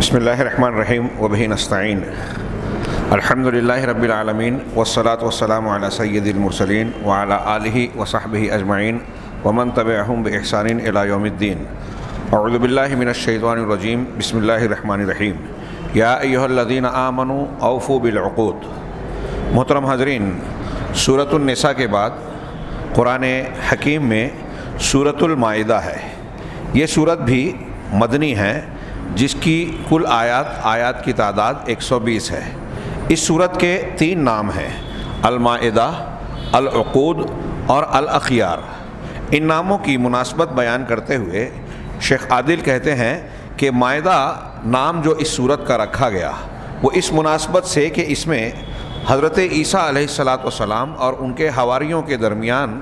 بسم اللہ الرحمن الرحیم وبہ نستعین الحمد للہ رب العالمین والصلاة والسلام علی سید المرسلین وعلی آلہ وصحبہ اجمعین ومن تبعہم بإحسان الی یوم الدین. اعوذ باللہ من الشیطان الرجیم. بسم اللہ الرحمن الرحیم. یا ایہا الذین آمنوا اوفوا بالعقود. محترم حاضرین، سورۃ النساء کے بعد قرآن حکیم میں سورۃ المائدہ ہے. یہ سورت بھی مدنی ہے جس کی کل آیات کی تعداد 120 ہے. اس سورت کے 3 نام ہیں: المائدہ، العقود اور الاخیار. ان ناموں کی مناسبت بیان کرتے ہوئے شیخ عادل کہتے ہیں کہ مائدہ نام جو اس سورت کا رکھا گیا وہ اس مناسبت سے کہ اس میں حضرت عیسیٰ علیہ السلام اور ان کے حواریوں کے درمیان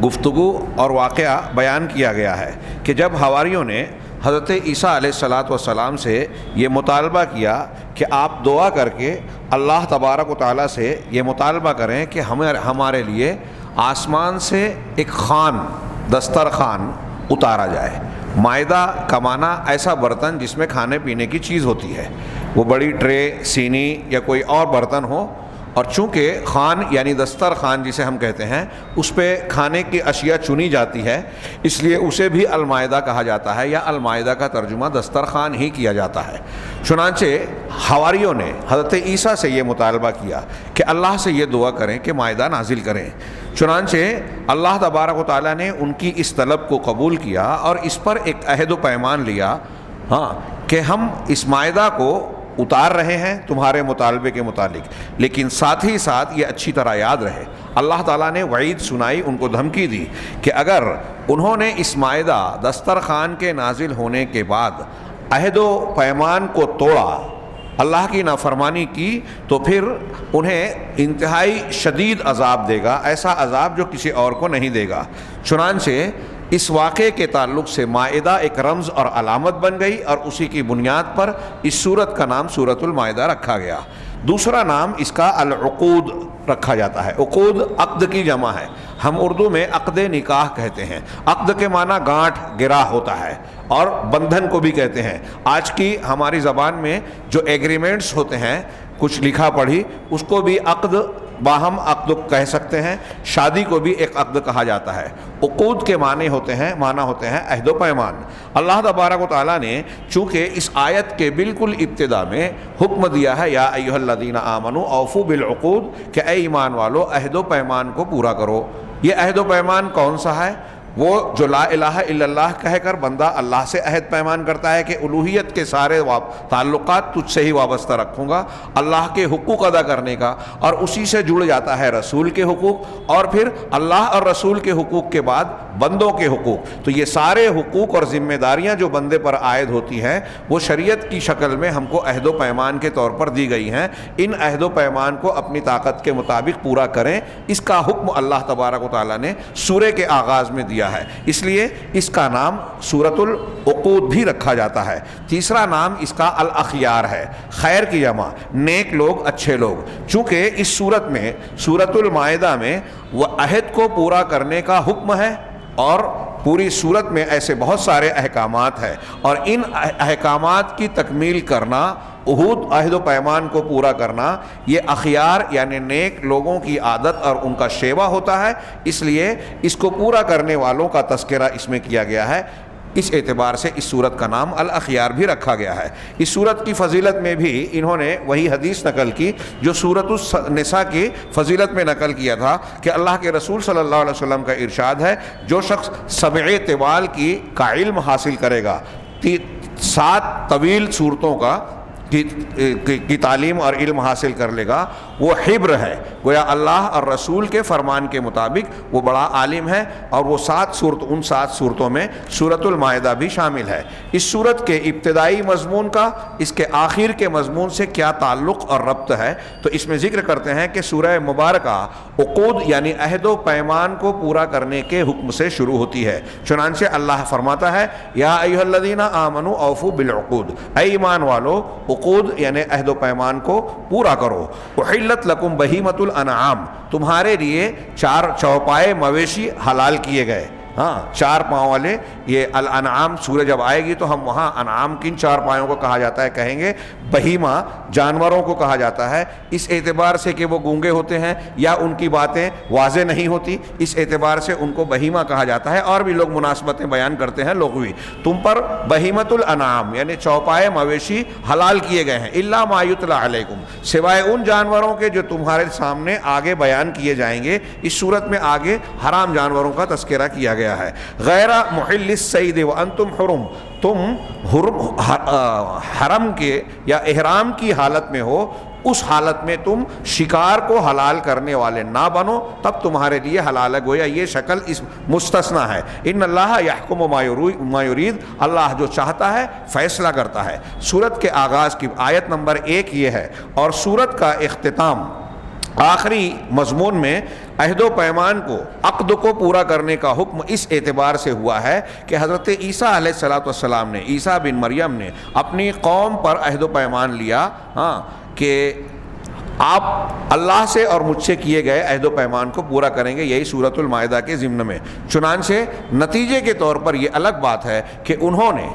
گفتگو اور واقعہ بیان کیا گیا ہے کہ جب حواریوں نے حضرت عیسیٰ علیہ السلام سے یہ مطالبہ کیا کہ آپ دعا کر کے اللہ تبارک و تعالیٰ سے یہ مطالبہ کریں کہ ہمارے لیے آسمان سے ایک دسترخوان اتارا جائے. مائدہ کا معنی ایسا برتن جس میں کھانے پینے کی چیز ہوتی ہے، وہ بڑی ٹرے، سینی یا کوئی اور برتن ہو، اور چونکہ خوان یعنی دسترخوان جسے ہم کہتے ہیں اس پہ کھانے کی اشیاء چنی جاتی ہے، اس لیے اسے بھی المائدہ کہا جاتا ہے، یا المائدہ کا ترجمہ دسترخوان ہی کیا جاتا ہے. چنانچہ حواریوں نے حضرت عیسیٰ سے یہ مطالبہ کیا کہ اللہ سے یہ دعا کریں کہ مائدہ نازل کریں. چنانچہ اللہ تبارک و تعالیٰ نے ان کی اس طلب کو قبول کیا اور اس پر ایک عہد و پیمان لیا کہ ہم اس مائدہ کو اتار رہے ہیں تمہارے مطالبے کے متعلق، لیکن ساتھ ہی ساتھ یہ اچھی طرح یاد رہے. اللہ تعالیٰ نے وعید سنائی، ان کو دھمکی دی کہ اگر انہوں نے اس مائدہ دسترخوان کے نازل ہونے کے بعد عہد و پیمان کو توڑا، اللہ کی نافرمانی کی، تو پھر انہیں انتہائی شدید عذاب دے گا، ایسا عذاب جو کسی اور کو نہیں دے گا. چنانچہ اس واقعے کے تعلق سے مائدہ ایک رمز اور علامت بن گئی، اور اسی کی بنیاد پر اس سورت کا نام سورۃ المائدہ رکھا گیا. دوسرا نام اس کا العقود رکھا جاتا ہے. عقود عقد کی جمع ہے. ہم اردو میں عقد نکاح کہتے ہیں. عقد کے معنی گانٹھ گرا ہوتا ہے، اور بندھن کو بھی کہتے ہیں. آج کی ہماری زبان میں جو ایگریمنٹس ہوتے ہیں، کچھ لکھا پڑھی، اس کو بھی عقد، باہم عقد کہہ سکتے ہیں. شادی کو بھی ایک عقد کہا جاتا ہے. عقود کے معنی ہوتے ہیں عہد و پیمان. اللہ تبارک و تعالیٰ نے چونکہ اس آیت کے بالکل ابتدا میں حکم دیا ہے یا ایھا الذین آمنوا اوفوا بالعقود، کہ اے ایمان والو عہد و پیمان کو پورا کرو. یہ عہد و پیمان کون سا ہے؟ وہ جو لا الہ الا اللہ کہہ کر بندہ اللہ سے عہد پیمان کرتا ہے کہ الوہیت کے سارے تعلقات تجھ سے ہی وابستہ رکھوں گا، اللہ کے حقوق ادا کرنے کا، اور اسی سے جڑ جاتا ہے رسول کے حقوق، اور پھر اللہ اور رسول کے حقوق کے بعد بندوں کے حقوق. تو یہ سارے حقوق اور ذمہ داریاں جو بندے پر عائد ہوتی ہیں وہ شریعت کی شکل میں ہم کو عہد و پیمان کے طور پر دی گئی ہیں. ان عہد و پیمان کو اپنی طاقت کے مطابق پورا کریں، اس کا حکم اللہ تبارک و تعالیٰ نے سورہ کے آغاز میں دیا ہے. اس لیے اس کا نام سورۃ العقود بھی رکھا جاتا ہے. تیسرا نام اس کا الاخیار ہے. خیر کی جمع، نیک لوگ، اچھے لوگ. چونکہ اس سورت میں سورۃ المائدہ میں وہ عہد کو پورا کرنے کا حکم ہے، اور پوری صورت میں ایسے بہت سارے احکامات ہیں، اور ان احکامات کی تکمیل کرنا، عہد و پیمان کو پورا کرنا، یہ اخیار یعنی نیک لوگوں کی عادت اور ان کا شیوا ہوتا ہے. اس لیے اس کو پورا کرنے والوں کا تذکرہ اس میں کیا گیا ہے. اس اعتبار سے اس سورت کا نام الاخیار بھی رکھا گیا ہے. اس سورت کی فضیلت میں بھی انہوں نے وہی حدیث نقل کی جو سورۃ النساء کی فضیلت میں نقل کیا تھا کہ اللہ کے رسول صلی اللہ علیہ وسلم کا ارشاد ہے، جو شخص 7 طوال کا علم حاصل کرے گا، 7 طویل صورتوں کی تعلیم اور علم حاصل کر لے گا، وہ حبر ہے. گویا اللہ اور رسول کے فرمان کے مطابق وہ بڑا عالم ہے. اور وہ ان 7 صورتوں میں سورۃ المائدہ بھی شامل ہے. اس سورت کے ابتدائی مضمون کا اس کے آخر کے مضمون سے کیا تعلق اور ربط ہے، تو اس میں ذکر کرتے ہیں کہ سورہ مبارکہ عقود یعنی عہد و پیمان کو پورا کرنے کے حکم سے شروع ہوتی ہے. چنانچہ اللہ فرماتا ہے یا ایھا الذین آمنوا اوفوا بالعقود، اے ایمان والو عقود یعنی عہد و پیمان کو پورا کرو. احلت لکم بہیمۃ الانعام، تمہارے لیے 4 چوپائے مویشی حلال کیے گئے. ہاں چار پاؤں والے، یہ الانعام سورہ جب آئے گی تو ہم وہاں انعام کن چار پایوں کو کہا جاتا ہے کہیں گے، بہیمہ جانوروں کو کہا جاتا ہے، اس اعتبار سے کہ وہ گونگے ہوتے ہیں یا ان کی باتیں واضح نہیں ہوتی، اس اعتبار سے ان کو بہیمہ کہا جاتا ہے، اور بھی لوگ مناسبتیں بیان کرتے ہیں لغوی۔ تم پر بہیمۃ الانعام یعنی چوپائے مویشی حلال کیے گئے ہیں، الا ما یتلی علیکم، سوائے ان جانوروں کے جو تمہارے سامنے آگے بیان کیے جائیں گے۔ اس صورت میں آگے حرام جانوروں کا تذکرہ کیا گیا ہے۔ غیر محل الصید وانتم حرم، تم حرم کے یا احرام کی حالت میں ہو، اس حالت میں تم شکار کو حلال کرنے والے نہ بنو، تب تمہارے لیے حلال ہے۔ گویا یہ شکل اس مستثنیٰ ہے۔ ان اللہ یحکم ما یرید، اللہ جو چاہتا ہے فیصلہ کرتا ہے۔ سورت کے آغاز کی آیت نمبر 1 یہ ہے، اور سورت کا اختتام آخری مضمون میں عہد و پیمان کو، عقد کو پورا کرنے کا حکم اس اعتبار سے ہوا ہے کہ حضرت عیسیٰ علیہ السلام نے، عیسیٰ بن مریم نے اپنی قوم پر عہد و پیمان لیا کہ آپ اللہ سے اور مجھ سے کیے گئے عہد و پیمان کو پورا کریں گے، یہی سورۃ المائدہ کے ضمن میں۔ چنانچہ نتیجے کے طور پر یہ الگ بات ہے کہ انہوں نے،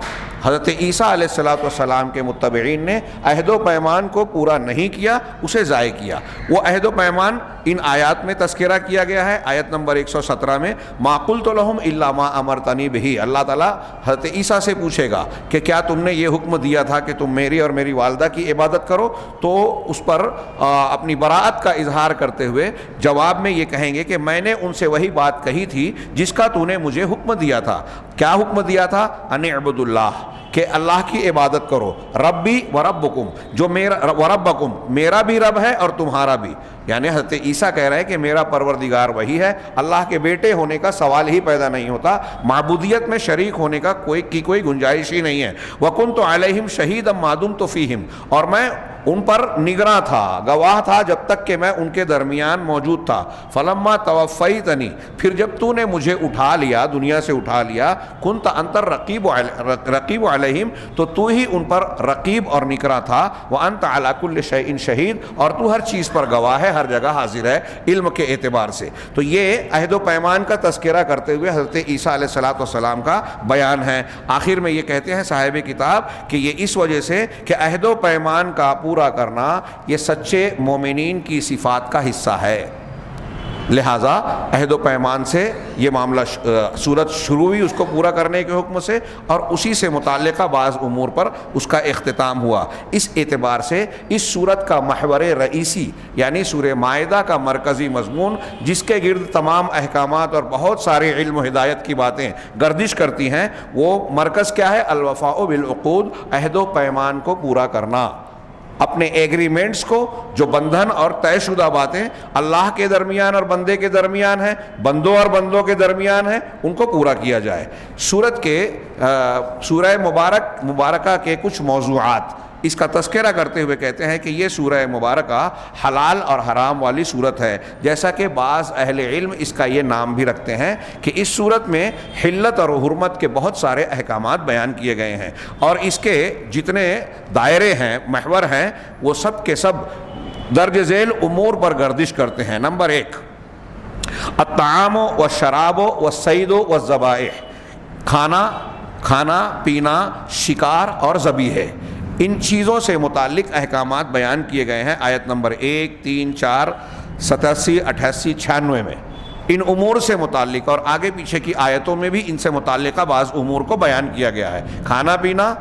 حضرت عیسیٰ علیہ السلام کے متبعین نے عہد و پیمان کو پورا نہیں کیا، اسے ضائع کیا۔ وہ عہد و پیمان ان آیات میں تذکرہ کیا گیا ہے۔ آیت نمبر 117 میں ما قلت لهم الا ما امرتنی به، اللہ تعالیٰ حضرت عیسیٰ سے پوچھے گا کہ کیا تم نے یہ حکم دیا تھا کہ تم میری اور میری والدہ کی عبادت کرو؟ تو اس پر اپنی براءت کا اظہار کرتے ہوئے جواب میں یہ کہیں گے کہ میں نے ان سے وہی بات کہی تھی جس کا تو نے مجھے حکم دیا تھا۔ کیا حکم دیا تھا؟ ان اعبدوا اللہ، کہ اللہ کی عبادت کرو، ربی و ربکم، جو میرا و ربکم، میرا بھی رب ہے اور تمہارا بھی۔ یعنی حضرت عیسیٰ کہہ رہے ہیں کہ میرا پروردگار وہی ہے، اللہ کے بیٹے ہونے کا سوال ہی پیدا نہیں ہوتا، معبودیت میں شریک ہونے کا کوئی گنجائش ہی نہیں ہے۔ وَكُنْتُ عَلَيْهِمْ شَهِيدًا مَا دُمْتُ فِيهِمْ، اور میں ان پر نگراں تھا، گواہ تھا جب تک کہ میں ان کے درمیان موجود تھا۔ فَلَمَّا تَوَفَّيْتَنِي، پھر جب تو نے مجھے اٹھا لیا، دنیا سے اٹھا لیا، كُنْتَ أَنْتَ الرَّقِيبُ عَلَيْهِمْ، تو تو ہی ان پر رقیب اور نگراں تھا۔ وَأَنْتَ عَلَى كُلِّ شَيْءٍ شَهِيدٌ، اور تو ہر چیز پر گواہ ہے، ہر جگہ حاضر ہے علم کے اعتبار سے۔ تو یہ عہد و پیمان کا تذکرہ کرتے ہوئے حضرت عیسیٰ علیہ السلام کا بیان ہے۔ آخر میں یہ کہتے ہیں صاحب کتاب کہ یہ اس وجہ سے کہ عہد و پیمان کا پورا کرنا یہ سچے مومنین کی صفات کا حصہ ہے، لہٰذا عہد و پیمان سے یہ معاملہ صورت شروع ہوئی اس کو پورا کرنے کے حکم سے، اور اسی سے متعلقہ بعض امور پر اس کا اختتام ہوا۔ اس اعتبار سے اس صورت کا محور رئیسی یعنی سورہ مائدہ کا مرکزی مضمون، جس کے گرد تمام احکامات اور بہت سارے علم و ہدایت کی باتیں گردش کرتی ہیں، وہ مرکز کیا ہے؟ الوفاء بالعقود، عہد و پیمان کو پورا کرنا، اپنے ایگریمنٹس کو، جو بندھن اور طے شدہ باتیں اللہ کے درمیان اور بندے کے درمیان ہیں، بندوں اور بندوں کے درمیان ہیں، ان کو پورا کیا جائے۔ سورت کے سورہ مبارکہ کے کچھ موضوعات اس کا تذکرہ کرتے ہوئے کہتے ہیں کہ یہ سورہ مبارکہ حلال اور حرام والی صورت ہے، جیسا کہ بعض اہل علم اس کا یہ نام بھی رکھتے ہیں کہ اس صورت میں حلت اور حرمت کے بہت سارے احکامات بیان کیے گئے ہیں، اور اس کے جتنے دائرے ہیں، محور ہیں، وہ سب کے سب درج ذیل امور پر گردش کرتے ہیں۔ نمبر 1، الطعام والشراب والصید والذبائح، کھانا پینا، شکار اور ذبیحے، ان چیزوں سے متعلق احکامات بیان کیے گئے ہیں آیت نمبر 1، 3، 4، 87، 88، 96 میں۔ ان امور سے متعلق اور آگے پیچھے کی آیتوں میں بھی ان سے متعلقہ بعض امور کو بیان کیا گیا ہے، کھانا پینا،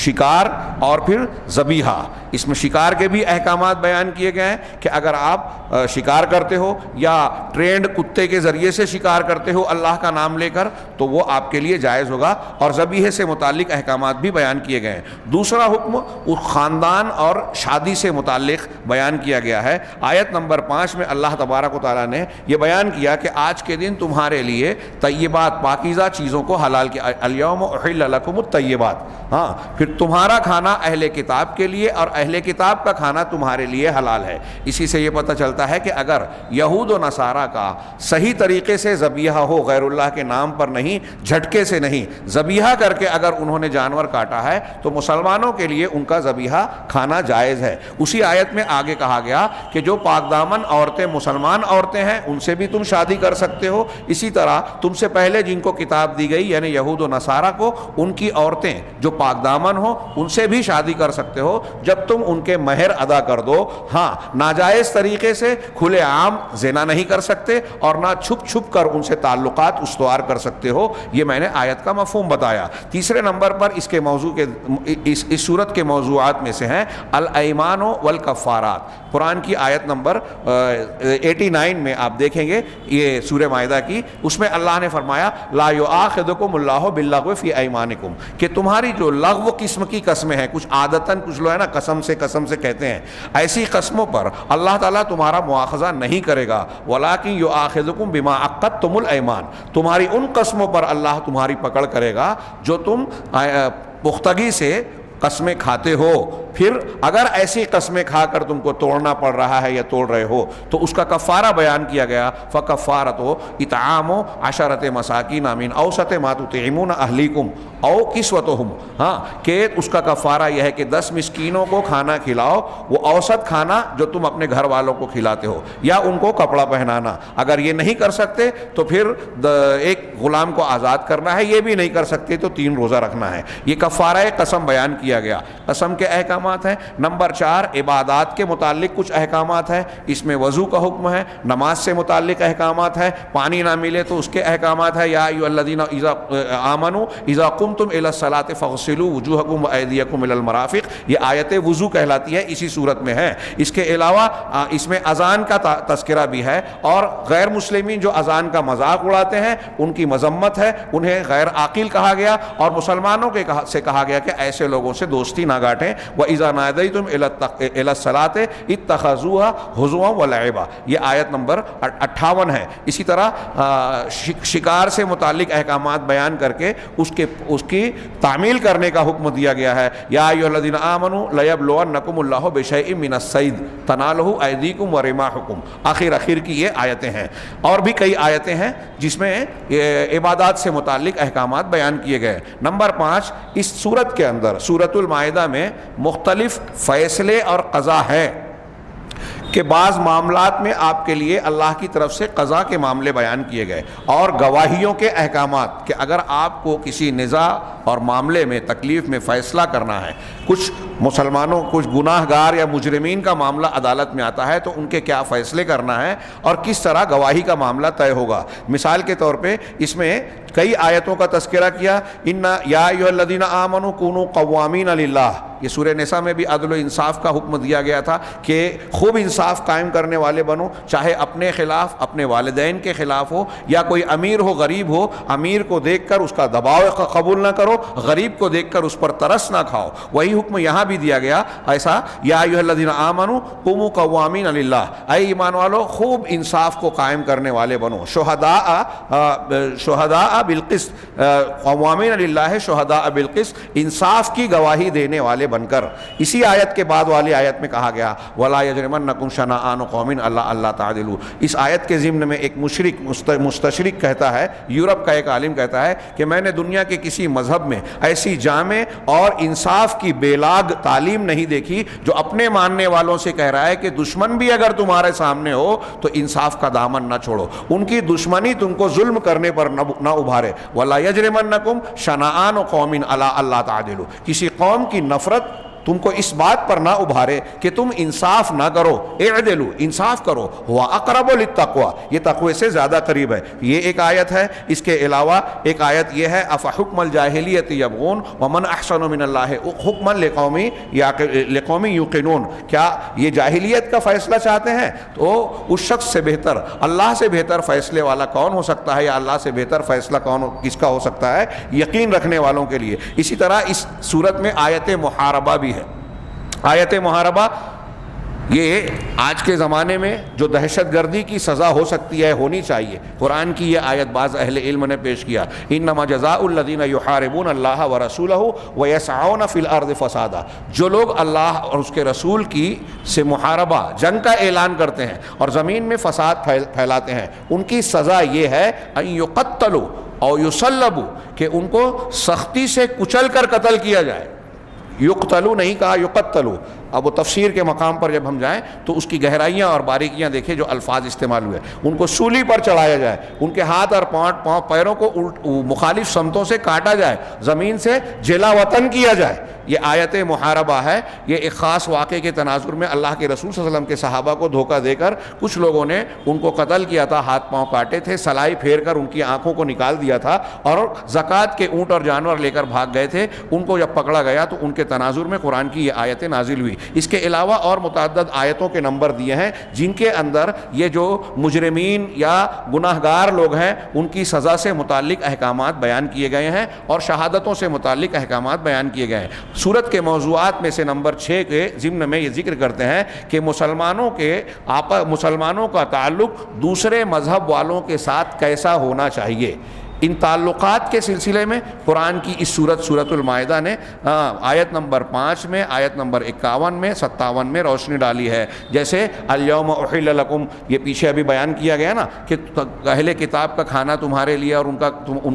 شکار اور پھر ذبیحہ۔ اس میں شکار کے بھی احکامات بیان کیے گئے ہیں کہ اگر آپ شکار کرتے ہو یا ٹرینڈ کتے کے ذریعے سے شکار کرتے ہو اللہ کا نام لے کر تو وہ آپ کے لیے جائز ہوگا، اور ذبیحے سے متعلق احکامات بھی بیان کیے گئے ہیں۔ دوسرا حکم اس خاندان اور شادی سے متعلق بیان کیا گیا ہے۔ آیت نمبر 5 میں اللہ تبارک و تعالیٰ نے یہ بیان کیا کہ آج کے دن تمہارے لیے طیبات، پاکیزہ چیزوں کو حلال کیا، الیوم احل لکم الطیبات۔ ہاں، پھر تمہارا کھانا اہل کتاب کے لیے اور اہل کتاب کا کھانا تمہارے لیے حلال ہے۔ اسی سے یہ پتہ چلتا ہے کہ اگر یہود و نصارہ کا صحیح طریقے سے ذبیحہ ہو، غیر اللہ کے نام پر نہیں، جھٹکے سے نہیں، ذبیحہ کر کے اگر انہوں نے جانور کاٹا ہے تو مسلمانوں کے لیے ان کا ذبیحہ کھانا جائز ہے۔ اسی آیت میں آگے کہا گیا کہ جو پاک دامن عورتیں مسلمان عورتیں ہیں ان سے بھی تم شادی کر سکتے ہو، اسی طرح تم سے پہلے جن کو کتاب دی گئی یعنی یہود و نصارہ کو، ان کی عورتیں جو پاک دامن ہو ان سے بھی شادی کر سکتے ہو جب تم ان کے مہر ادا کر دو۔ ہاں، ناجائز طریقے سے کھلے عام زنا نہیں کر سکتے اور نہ چھپ چھپ کر ان سے تعلقات استوار کر سکتے ہو۔ یہ میں نے آیت کا مفہوم بتایا۔ تیسرے نمبر پر اس کے موضوع کے اس صورت کے موضوعات میں سے ہیں الایمان والکفارات۔ قرآن کی آیت نمبر 89 میں آپ دیکھیں گے یہ سورہ مائدہ کی، اس میں اللہ نے فرمایا لا یؤاخذکم اللہ باللغو فی ایمانکم، کہ تمہاری جو لغو قسم کی قسمیں ہیں، کچھ عادتاً کچھ لوگ ہے نا قسم سے کہتے ہیں، ایسی قسموں پر اللہ تعالیٰ تمہارا مواخذہ نہیں کرے گا، ولیکن یؤاخذکم بما عقدتم الایمان، تمہاری ان قسموں پر اللہ تمہاری پکڑ کرے گا جو تم پختگی سے قسمیں کھاتے ہو۔ پھر اگر ایسی قسمیں کھا کر تم کو توڑنا پڑ رہا ہے یا توڑ رہے ہو تو اس کا کفارہ بیان کیا گیا، فَكَفَّارَتُ اطعام عشرۃ مساکین من اوسط ما تطعمون اہلیکم او کسوتہم، ہاں کہ اس کا کفارہ یہ ہے کہ 10 مسکینوں کو کھانا کھلاؤ، وہ اوسط کھانا جو تم اپنے گھر والوں کو کھلاتے ہو، یا ان کو کپڑا پہنانا۔ اگر یہ نہیں کر سکتے تو پھر ایک غلام کو آزاد کرنا ہے، یہ بھی نہیں کر سکتے تو 3 روزہ رکھنا ہے۔ یہ کفارہ قسم بیان کیا گیا۔ قسم کے احکامات ہیں۔ نمبر 4 عبادات کے متعلق کچھ احکامات ہیں، اس میں وضو کا حکم ہے، نماز سے متعلق احکامات ہیں، پانی نہ ملے تو اس کے احکامات ہیں، یا ایھا الذین آمنوا اذا قمتم الی الصلاۃ فاغسلوا وجوہکم وایدیکم الی المرافق، یہ آیت وضو کہلاتی ہے، اسی صورت میں ہے۔ اس کے علاوہ اس میں اذان کا تذکرہ بھی ہے، اور غیر مسلمین جو اذان کا مذاق اڑاتے ہیں ان کی مذمت ہے، انہیں غیر عاقل کہا گیا، اور مسلمانوں کے سے کہا گیا کہ ایسے لوگوں سے دوستی نہ گاٹیں۔ وَإِذَا نَادَيْتُمْ إِلَى الصَّلَاةِ اتَّخَذُوهَا هُزُوًا وَلَعِبًا، یہ آیت نمبر 58 ہے۔ اسی طرح شکار سے متعلق احکامات بیان کر کے اس کی تعمیل کرنے کا حکم دیا گیا ہے۔ یا ایھا الذین آمنوا لَيَبْلُوَنَّکُمُ اللَّهُ بِشَیْءٍ مِّنَ الصَّیْدِ تَنَالُهُ أَیْدِیکُم وَرِمَاحُکُم، آخر کی یہ آیتیں ہیں، اور بھی کئی آیتیں ہیں جس میں عبادات سے متعلق احکامات بیان کیے گئے۔ نمبر 5 اس سورت کے اندر سورۃ المائدہ میں مختلف فیصلے اور قضا ہے کہ بعض معاملات میں آپ کے لیے اللہ کی طرف سے قضا کے معاملے بیان کیے گئے، اور گواہیوں کے احکامات کہ اگر آپ کو کسی نزاع اور معاملے میں تکلیف میں فیصلہ کرنا ہے، کچھ مسلمانوں کچھ گناہ گار یا مجرمین کا معاملہ عدالت میں آتا ہے تو ان کے کیا فیصلے کرنا ہے اور کس طرح گواہی کا معاملہ طے ہوگا۔ مثال کے طور پہ اس میں کئی آیتوں کا تذکرہ کیا، یا ایھا الذین آمنوا کونوا قوامین للہ، یہ سورہ نساء میں بھی عدل و انصاف کا حکم دیا گیا تھا کہ خوب انصاف قائم کرنے والے بنو، چاہے اپنے خلاف اپنے والدین کے خلاف ہو، یا کوئی امیر ہو غریب ہو، امیر کو دیکھ کر اس کا دباؤ قبول نہ کرو، غریب کو دیکھ کر اس پر ترس نہ کھاؤ۔ وہی حکم یہاں بھی دیا گیا ایسا، یا ایھا الذین آمنوا قوموا قوامین للہ، اے ایمان والو خوب انصاف کو قائم کرنے والے بنو، شہداء بالقسط، قوامین للہ شہداء بالقسط، انصاف کی گواہی دینے والے بن کر۔ اسی آیت کے بعد والی آیت میں کہا گیا وَلَا يَجْرِمَنَّكُمْ شَنَآنُ قَوْمٍ أَلَّا تَعْدِلُوا، اس آیت کے ضمن میں ایک مستشرق کہتا ہے، یورپ کا ایک عالم کہتا ہے کہ میں نے دنیا کے کسی مذہب میں ایسی جامع اور انصاف کی بے لاگ تعلیم نہیں دیکھی جو اپنے ماننے والوں سے کہہ رہا ہے کہ دشمن بھی اگر تمہارے سامنے ہو تو انصاف کا دامن نہ چھوڑو، ان کی دشمنی تم کو ظلم کرنے پر نہ ابھارے۔ وَلَا يَجْرِمَنَّكُمْ شَنَآنُ قَوْمٍ عَلَىٰ أَلَّا تَعْدِلُوا، کسی قوم کی نفرت تم کو اس بات پر نہ ابھارے کہ تم انصاف نہ کرو، اعدلوا، انصاف کرو، ہوا اقرب للتقوی، یہ تقوی سے زیادہ قریب ہے۔ یہ ایک آیت ہے۔ اس کے علاوہ ایک آیت یہ ہے افحکم الجاہلیت یبغون ومن احسن من اللہ حکما لقوم یوقنون، کیا یہ جاہلیت کا فیصلہ چاہتے ہیں تو اس شخص سے بہتر، اللہ سے بہتر فیصلے والا کون ہو سکتا ہے، یا اللہ سے بہتر فیصلہ کس کا ہو سکتا ہے، یقین رکھنے والوں کے لیے۔ اسی طرح اس صورت میں آیت محاربہ بھی ہے۔ آیت محاربہ یہ آج کے زمانے میں جو دہشت گردی کی سزا ہو سکتی ہے، ہونی چاہیے، قرآن کی یہ آیت بعض اہل علم نے پیش کیا، انما جزاء الذین یحاربون اللہ ورسولہ ویسعون فی الارض فسادا، جو لوگ اللہ اور اس کے رسول کی سے محاربہ، جنگ کا اعلان کرتے ہیں اور زمین میں فساد پھیلاتے ہیں، ان کی سزا یہ ہے ان یقتلوا او یصلبوا، کہ ان کو سختی سے کچل کر قتل کیا جائے۔ یقتلوا نہیں کہا، یقتلوا۔ اب وہ تفسیر کے مقام پر جب ہم جائیں تو اس کی گہرائیاں اور باریکیاں دیکھیں جو الفاظ استعمال ہوئے، ان کو سولی پر چڑھایا جائے، ان کے ہاتھ اور پیروں کو مخالف سمتوں سے کاٹا جائے، زمین سے جلا وطن کیا جائے۔ یہ آیت محاربہ ہے۔ یہ ایک خاص واقعے کے تناظر میں اللہ کے رسول صلی اللہ علیہ وسلم کے صحابہ کو دھوکہ دے کر کچھ لوگوں نے ان کو قتل کیا تھا، ہاتھ پاؤں کاٹے تھے، سلائی پھیر کر ان کی آنکھوں کو نکال دیا تھا، اور زکوٰۃ کے اونٹ اور جانور لے کر بھاگ گئے تھے۔ ان کو جب پکڑا گیا تو ان کے تناظر میں قرآن کی یہ آیتیں نازل ہوئی۔ اس کے علاوہ اور متعدد آیتوں کے نمبر دیے ہیں جن کے اندر یہ جو مجرمین یا گناہگار لوگ ہیں ان کی سزا سے متعلق احکامات بیان کیے گئے ہیں اور شہادتوں سے متعلق احکامات بیان کیے گئے ہیں۔ سورت کے موضوعات میں سے نمبر 6 کے ضمن میں یہ ذکر کرتے ہیں کہ مسلمانوں کا تعلق دوسرے مذہب والوں کے ساتھ کیسا ہونا چاہیے۔ ان تعلقات کے سلسلے میں قرآن کی اس سورت المائدہ نے آیت نمبر 5 میں، آیت نمبر 51 میں، 57 میں روشنی ڈالی ہے۔ جیسے الیوم احل لکم، یہ پیچھے ابھی بیان کیا گیا نا کہ اہل کتاب کا کھانا تمہارے لیے اور ان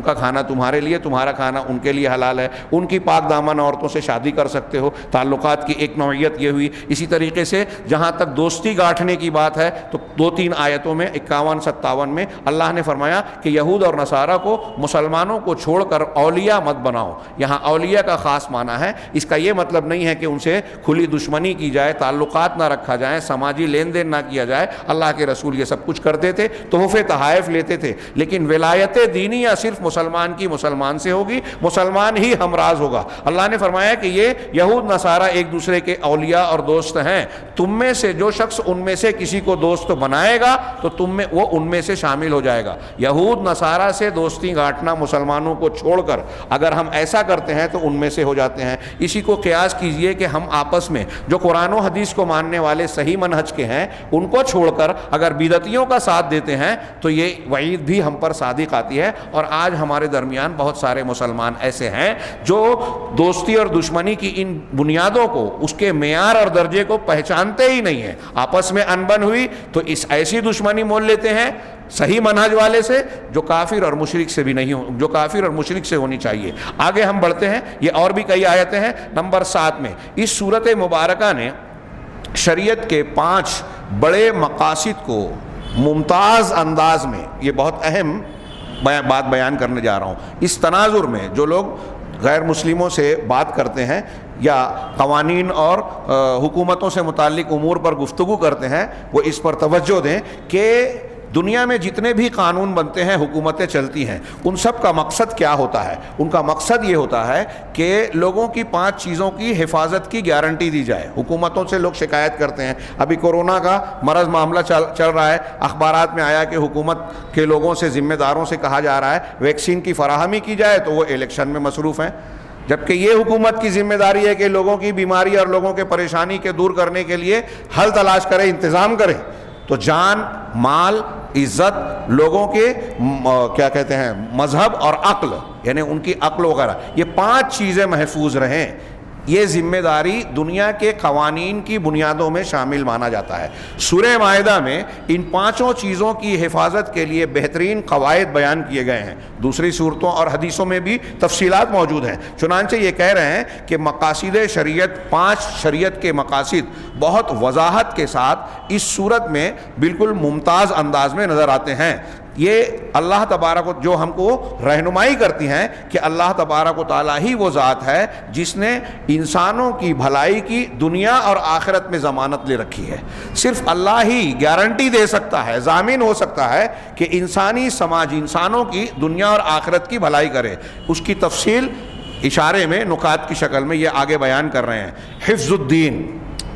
کا کھانا تمہارے لیے، تمہارا کھانا ان کے لیے حلال ہے، ان کی پاک دامن عورتوں سے شادی کر سکتے ہو۔ تعلقات کی ایک نوعیت یہ ہوئی۔ اسی طریقے سے جہاں تک دوستی گاٹھنے کی بات ہے تو 2-3 آیتوں میں 51-57 میں اللہ نے فرمایا کہ یہود اور نصارہ کو، مسلمانوں کو چھوڑ کر اولیاء مت بناؤ۔ یہاں اولیاء کا خاص معنی ہے، اس کا یہ مطلب نہیں ہے کہ ان سے کھلی دشمنی کی جائے، تعلقات نہ رکھا جائے، سماجی لین دین نہ کیا جائے۔ اللہ کے رسول یہ سب کچھ کرتے تھے، تحفے تحائف لیتے تھے، لیکن ولایت دینیہ صرف مسلمان کی مسلمان سے ہوگی، مسلمان ہی ہمراز ہوگا۔ اللہ نے فرمایا کہ یہ یہود نصارہ ایک دوسرے کے اولیاء اور دوست ہیں، تم میں سے جو شخص ان میں سے کسی کو دوست بنائے گا تو وہ ان میں سے شامل ہو جائے گا۔ یہود نصارہ سے دوستی گاٹنا مسلمانوں کو چھوڑ کر اگر ہم ایسا کرتے ہیں تو ان میں سے ہو جاتے ہیں۔ اسی کو قیاس کیجئے کہ ہم آپس میں جو قرآن و حدیث کو ماننے والے صحیح منہج کے ہیں ان کو چھوڑ کر اگر بدعتیوں کا ساتھ دیتے ہیں تو یہ وعید بھی ہم پر صادق آتی ہے۔ اور آج ہمارے درمیان بہت سارے مسلمان ایسے ہیں جو دوستی اور دشمنی کی ان بنیادوں کو، اس کے معیار اور درجے کو پہچانتے ہی نہیں ہیں۔ آپس میں انبن ہوئی تو اس ایسی دشمنی مول لیتے ہیں صحیح منہج والے سے جو کافر اور مشرک سے بھی نہیں ہو، جو کافر اور مشرک سے ہونی چاہیے۔ آگے ہم بڑھتے ہیں، یہ اور بھی کئی آیتیں ہیں۔ نمبر 7 میں اس سورت مبارکہ نے شریعت کے 5 بڑے مقاصد کو ممتاز انداز میں، یہ بہت اہم بات بیان کرنے جا رہا ہوں، اس تناظر میں جو لوگ غیر مسلموں سے بات کرتے ہیں یا قوانین اور حکومتوں سے متعلق امور پر گفتگو کرتے ہیں وہ اس پر توجہ دیں کہ دنیا میں جتنے بھی قانون بنتے ہیں، حکومتیں چلتی ہیں، ان سب کا مقصد کیا ہوتا ہے؟ ان کا مقصد یہ ہوتا ہے کہ لوگوں کی 5 چیزوں کی حفاظت کی گارنٹی دی جائے۔ حکومتوں سے لوگ شکایت کرتے ہیں، ابھی کورونا کا مرض معاملہ چل رہا ہے، اخبارات میں آیا کہ حکومت کے لوگوں سے، ذمہ داروں سے کہا جا رہا ہے ویکسین کی فراہمی کی جائے تو وہ الیکشن میں مصروف ہیں، جبکہ یہ حکومت کی ذمہ داری ہے کہ لوگوں کی بیماری اور لوگوں کے پریشانی کے دور کرنے کے لیے حل تلاش کرے، انتظام کرے۔ تو جان، مال، عزت، لوگوں کے کیا کہتے ہیں مذہب اور عقل، یعنی ان کی عقل وغیرہ، یہ 5 چیزیں محفوظ رہیں، یہ ذمہ داری دنیا کے قوانین کی بنیادوں میں شامل مانا جاتا ہے۔ سورہ مائدہ میں ان 5 چیزوں کی حفاظت کے لیے بہترین قواعد بیان کیے گئے ہیں۔ دوسری صورتوں اور حدیثوں میں بھی تفصیلات موجود ہیں۔ چنانچہ یہ کہہ رہے ہیں کہ مقاصد شریعت، 5 شریعت کے مقاصد بہت وضاحت کے ساتھ اس صورت میں بالکل ممتاز انداز میں نظر آتے ہیں۔ یہ اللہ تبارک و جو ہم کو رہنمائی کرتی ہیں کہ اللہ تبارک و تعالیٰ ہی وہ ذات ہے جس نے انسانوں کی بھلائی کی دنیا اور آخرت میں ضمانت لے رکھی ہے۔ صرف اللہ ہی گارنٹی دے سکتا ہے، ضامن ہو سکتا ہے کہ انسانی سماج، انسانوں کی دنیا اور آخرت کی بھلائی کرے۔ اس کی تفصیل اشارے میں، نکات کی شکل میں یہ آگے بیان کر رہے ہیں۔ حفظ الدین،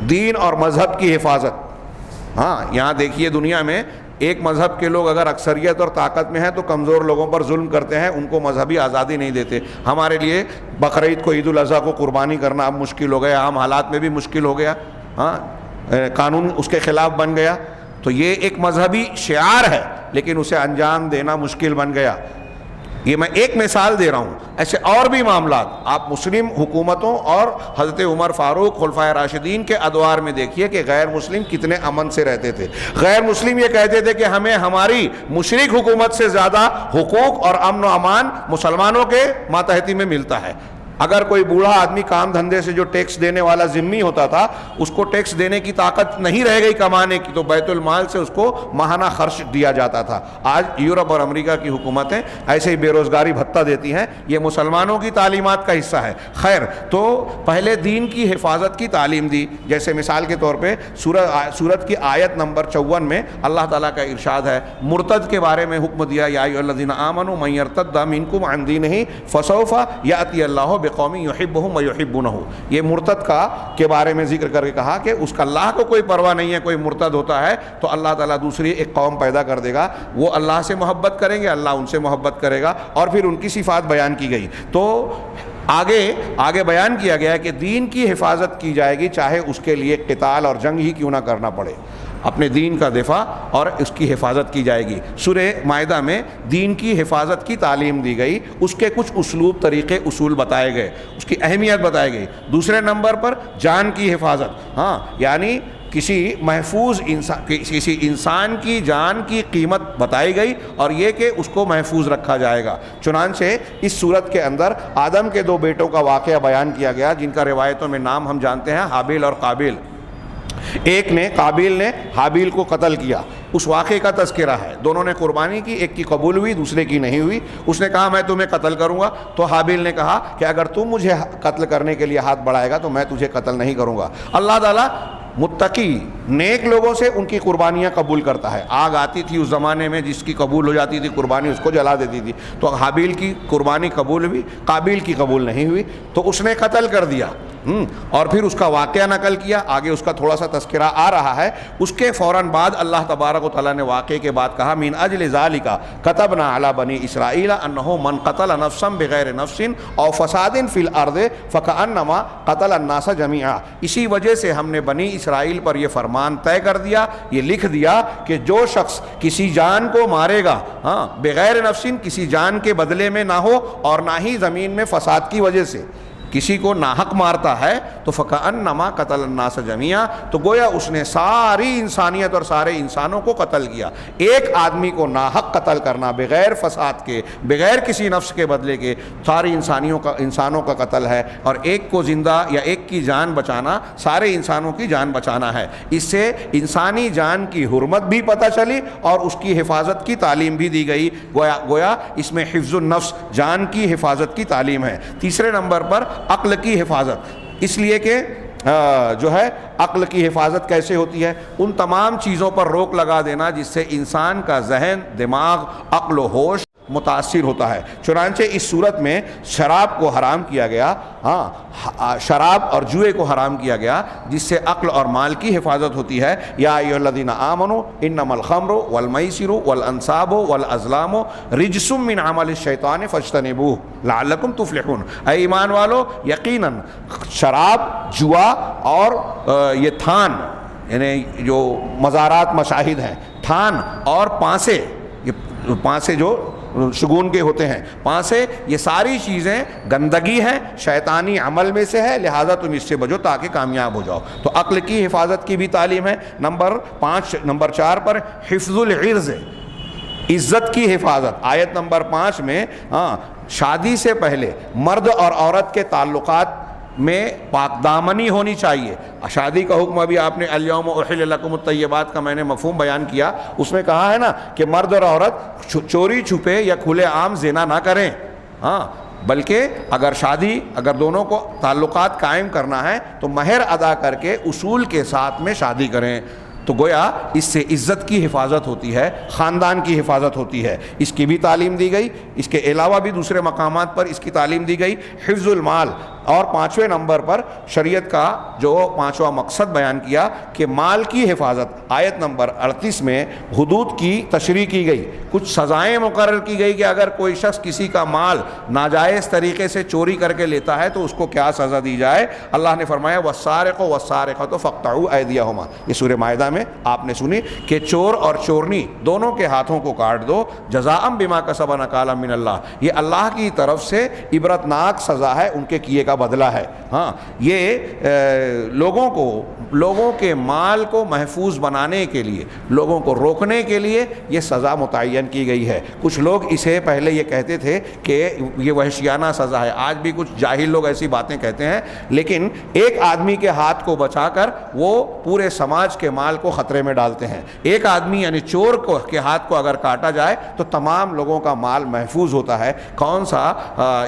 دین اور مذہب کی حفاظت۔ ہاں، یہاں دیکھیے دنیا میں ایک مذہب کے لوگ اگر اکثریت اور طاقت میں ہیں تو کمزور لوگوں پر ظلم کرتے ہیں، ان کو مذہبی آزادی نہیں دیتے۔ ہمارے لیے بقرعید کو، عید الاضحیٰ کو قربانی کرنا اب مشکل ہو گیا، عام حالات میں بھی مشکل ہو گیا۔ ہاں، قانون اس کے خلاف بن گیا تو یہ ایک مذہبی شعار ہے لیکن اسے انجام دینا مشکل بن گیا. یہ میں ایک مثال دے رہا ہوں. ایسے اور بھی معاملات آپ مسلم حکومتوں اور حضرت عمر فاروق خلفائے راشدین کے ادوار میں دیکھیے کہ غیر مسلم کتنے امن سے رہتے تھے. غیر مسلم یہ کہتے تھے کہ ہمیں ہماری مشرک حکومت سے زیادہ حقوق اور امن و امان مسلمانوں کے ماتحتی میں ملتا ہے. اگر کوئی بوڑھا آدمی کام دھندے سے جو ٹیکس دینے والا ذمہ ہوتا تھا اس کو ٹیکس دینے کی طاقت نہیں رہ گئی کمانے کی تو بیت المال سے اس کو ماہانہ خرچ دیا جاتا تھا. آج یورپ اور امریکہ کی حکومتیں ایسے ہی بے روزگاری بھتہ دیتی ہیں. یہ مسلمانوں کی تعلیمات کا حصہ ہے. خیر, تو پہلے دین کی حفاظت کی تعلیم دی. جیسے مثال کے طور پہ سورت کی آیت نمبر 54 میں اللہ تعالیٰ کا ارشاد ہے, مرتد کے بارے میں حکم دیا, یا ایھا الذین آمنوا من یرتد منکم عن دینہ فسوف یأتی اللہ بقوم یحبہم ویحبونہ. یہ مرتد کے بارے میں ذکر کر کے کہا کہ اس کا اللہ کو کوئی پرواہ نہیں ہے. کوئی مرتد ہوتا ہے تو اللہ تعالیٰ دوسری ایک قوم پیدا کر دے گا, وہ اللہ سے محبت کریں گے, اللہ ان سے محبت کرے گا. اور پھر ان کی صفات بیان کی گئی. تو آگے بیان کیا گیا ہے کہ دین کی حفاظت کی جائے گی چاہے اس کے لیے قتال اور جنگ ہی کیوں نہ کرنا پڑے. اپنے دین کا دفاع اور اس کی حفاظت کی جائے گی. سورہ مائدہ میں دین کی حفاظت کی تعلیم دی گئی, اس کے کچھ اسلوب, طریقے, اصول بتائے گئے, اس کی اہمیت بتائی گئی. دوسرے نمبر پر جان کی حفاظت, یعنی کسی انسان کی جان کی قیمت بتائی گئی اور یہ کہ اس کو محفوظ رکھا جائے گا. چنانچہ اس صورت کے اندر آدم کے 2 بیٹوں کا واقعہ بیان کیا گیا جن کا روایتوں میں نام ہم جانتے ہیں, حابیل اور قابیل. قابیل نے حابیل کو قتل کیا. اس واقعے کا تذکرہ ہے. دونوں نے قربانی کی, ایک کی قبول ہوئی دوسرے کی نہیں ہوئی. اس نے کہا میں تمہیں قتل کروں گا, تو حابیل نے کہا کہ اگر تم مجھے قتل کرنے کے لیے ہاتھ بڑھائے گا تو میں تجھے قتل نہیں کروں گا. اللہ تعالیٰ متقی نیک لوگوں سے ان کی قربانیاں قبول کرتا ہے. آگ آتی تھی اس زمانے میں جس کی قبول ہو جاتی تھی قربانی اس کو جلا دیتی تھی. تو حابیل کی قربانی قبول ہوئی, قابیل کی قبول نہیں ہوئی, تو اس نے قتل کر دیا. اور پھر اس کا واقعہ نقل کیا. آگے اس کا تھوڑا سا تذکرہ آ رہا ہے. اس کے فوراً بعد اللہ تبارک و تعالیٰ نے واقعے کے بعد کہا من اجل ذالک کتبنا علی بنی اسرائیل انہ من قتل نفسا بغیر نفس او فساد فی الارض فکأنما قتل الناس جمیعا. اسی وجہ سے ہم نے بنی اسرائیل پر یہ فرمان طے کر دیا, یہ لکھ دیا کہ جو شخص کسی جان کو مارے گا بغیر نفس, کسی جان کے بدلے میں نہ ہو اور نہ ہی زمین میں فساد کی وجہ سے کسی کو ناحق مارتا ہے تو فکأنما قتل الناس جمیعا, تو گویا اس نے ساری انسانیت اور سارے انسانوں کو قتل کیا. ایک آدمی کو ناحق قتل کرنا بغیر فساد کے, بغیر کسی نفس کے بدلے کے, ساری انسانوں کا قتل ہے. اور ایک کو زندہ یا ایک کی جان بچانا سارے انسانوں کی جان بچانا ہے. اس سے انسانی جان کی حرمت بھی پتہ چلی اور اس کی حفاظت کی تعلیم بھی دی گئی. گویا اس میں حفظ النفس, جان کی حفاظت کی تعلیم ہے. تیسرے نمبر پر عقل کی حفاظت, اس لیے کہ جو ہے عقل کی حفاظت کیسے ہوتی ہے, ان تمام چیزوں پر روک لگا دینا جس سے انسان کا ذہن, دماغ, عقل و ہوش متاثر ہوتا ہے. چنانچہ اس صورت میں شراب کو حرام کیا گیا, شراب اور جوئے کو حرام کیا گیا جس سے عقل اور مال کی حفاظت ہوتی ہے. یا ایھا الذین آمنوا انما الخمر والمیسر والانصاب والازلام رجس من عمل الشیطان فاجتنبوہ لعلکم تفلحون. اے ایمان والو, یقیناً شراب, جوا اور یہ تھان, یعنی جو مزارات مشاہد ہیں, تھان اور پانسے, یہ پانسے جو شگون کے ہوتے ہیں, پانسے, یہ ساری چیزیں گندگی ہیں, شیطانی عمل میں سے ہے, لہٰذا تم اس سے بچو تاکہ کامیاب ہو جاؤ. تو عقل کی حفاظت کی بھی تعلیم ہے. نمبر 4 پر حفظ العرض, عزت کی حفاظت. آیت نمبر 5 میں شادی سے پہلے مرد اور عورت کے تعلقات میں پاک دامنی ہونی چاہیے. شادی کا حکم ابھی آپ نے الیوم احل لکم الطیبات کا میں نے مفہوم بیان کیا, اس میں کہا ہے نا کہ مرد اور عورت چوری چھپے یا کھلے عام زنا نہ کریں, بلکہ اگر دونوں کو تعلقات قائم کرنا ہے تو مہر ادا کر کے اصول کے ساتھ میں شادی کریں. تو گویا اس سے عزت کی حفاظت ہوتی ہے, خاندان کی حفاظت ہوتی ہے. اس کی بھی تعلیم دی گئی. اس کے علاوہ بھی دوسرے مقامات پر اس کی تعلیم دی گئی. حفظ المال, اور پانچویں نمبر پر شریعت کا جو پانچواں مقصد بیان کیا کہ مال کی حفاظت. آیت نمبر 38 میں حدود کی تشریح کی گئی, کچھ سزائیں مقرر کی گئی کہ اگر کوئی شخص کسی کا مال ناجائز طریقے سے چوری کر کے لیتا ہے تو اس کو کیا سزا دی جائے. اللہ نے فرمایا والسارق والسارقۃ فاقطعوا ایدیہما. یہ سورہ مائدہ میں آپ نے سنی کہ چور اور چورنی دونوں کے ہاتھوں کو کاٹ دو, جزاء بما کسبا نکالا من اللہ. یہ اللہ کی طرف سے عبرتناک سزا ہے, ان کے کیے کا بدلہ ہے. ہاں, یہ لوگوں کے مال کو محفوظ بنانے کے لیے, لوگوں کو روکنے کے لیے یہ سزا متعین کی گئی ہے. کچھ لوگ اسے پہلے یہ کہتے تھے کہ یہ وحشیانہ سزا ہے, آج بھی کچھ جاہل لوگ ایسی باتیں کہتے ہیں, لیکن ایک آدمی کے ہاتھ کو بچا کر وہ پورے سماج کے مال کو خطرے میں ڈالتے ہیں. ایک آدمی یعنی چور کے ہاتھ کو اگر کاٹا جائے تو تمام لوگوں کا مال محفوظ ہوتا ہے. کون سا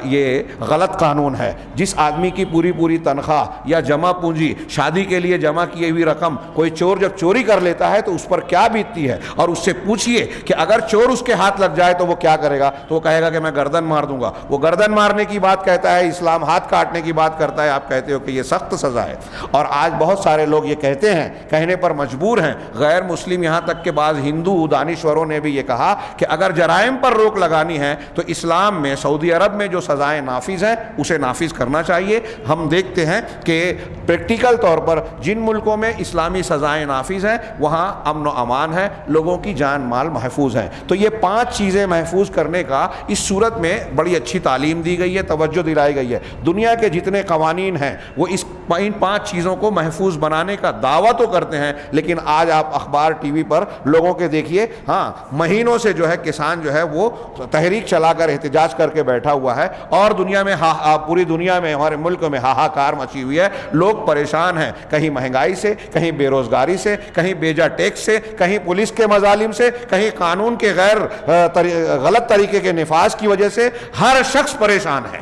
یہ غلط قانون ہے؟ جس آدمی کی پوری تنخواہ یا جمع پونجی, شادی کے لیے جمع کی ہوئی رقم کوئی چور جب چوری کر لیتا ہے تو اس پر کیا بیتتی ہے. اور اس سے پوچھئے کہ اگر چور اس کے ہاتھ لگ جائے تو وہ کیا کرے گا, تو وہ کہے گا کہ میں گردن مار دوں گا. وہ گردن مارنے کی بات کہتا ہے, اسلام ہاتھ کاٹنے کی بات کرتا ہے. آپ کہتے ہو کہ یہ سخت سزا ہے. اور آج بہت سارے لوگ یہ کہتے ہیں, کہنے پر مجبور ہیں, غیر مسلم, یہاں تک کہ بعض ہندو دانشوروں نے بھی یہ کہا کہ اگر جرائم پر روک لگانی ہے تو اسلام میں, سعودی عرب میں جو سزائیں نافذ ہیں اسے نافذ کرنا چاہیے. ہم دیکھتے ہیں کہ پریکٹیکل طور پر جن ملکوں میں اسلامی سزائیں نافذ ہیں وہاں امن و امان ہے, لوگوں کی جان مال محفوظ ہیں. تو یہ 5 چیزیں محفوظ کرنے کا اس صورت میں بڑی اچھی تعلیم دی گئی ہے, توجہ دلائی گئی ہے. دنیا کے جتنے قوانین ہیں وہ ان 5 چیزوں کو محفوظ بنانے کا دعویٰ تو کرتے ہیں, لیکن آج آپ اخبار ٹی وی پر لوگوں کے دیکھیے, ہاں مہینوں سے جو ہے کسان جو ہے وہ تحریک چلا کر احتجاج کر کے بیٹھا ہوا ہے, اور دنیا میں پوری دنیا میں, ہمارے ملک میں ہاہاکار مچی ہوئی ہے. لوگ پریشان ہیں, کہیں مہنگائی سے, کہیں بے روزگاری سے, کہیں بیجا ٹیکس سے, کہیں پولیس کے مظالم سے, کہیں قانون کے غلط طریقے کے نفاذ کی وجہ سے. ہر شخص پریشان ہے.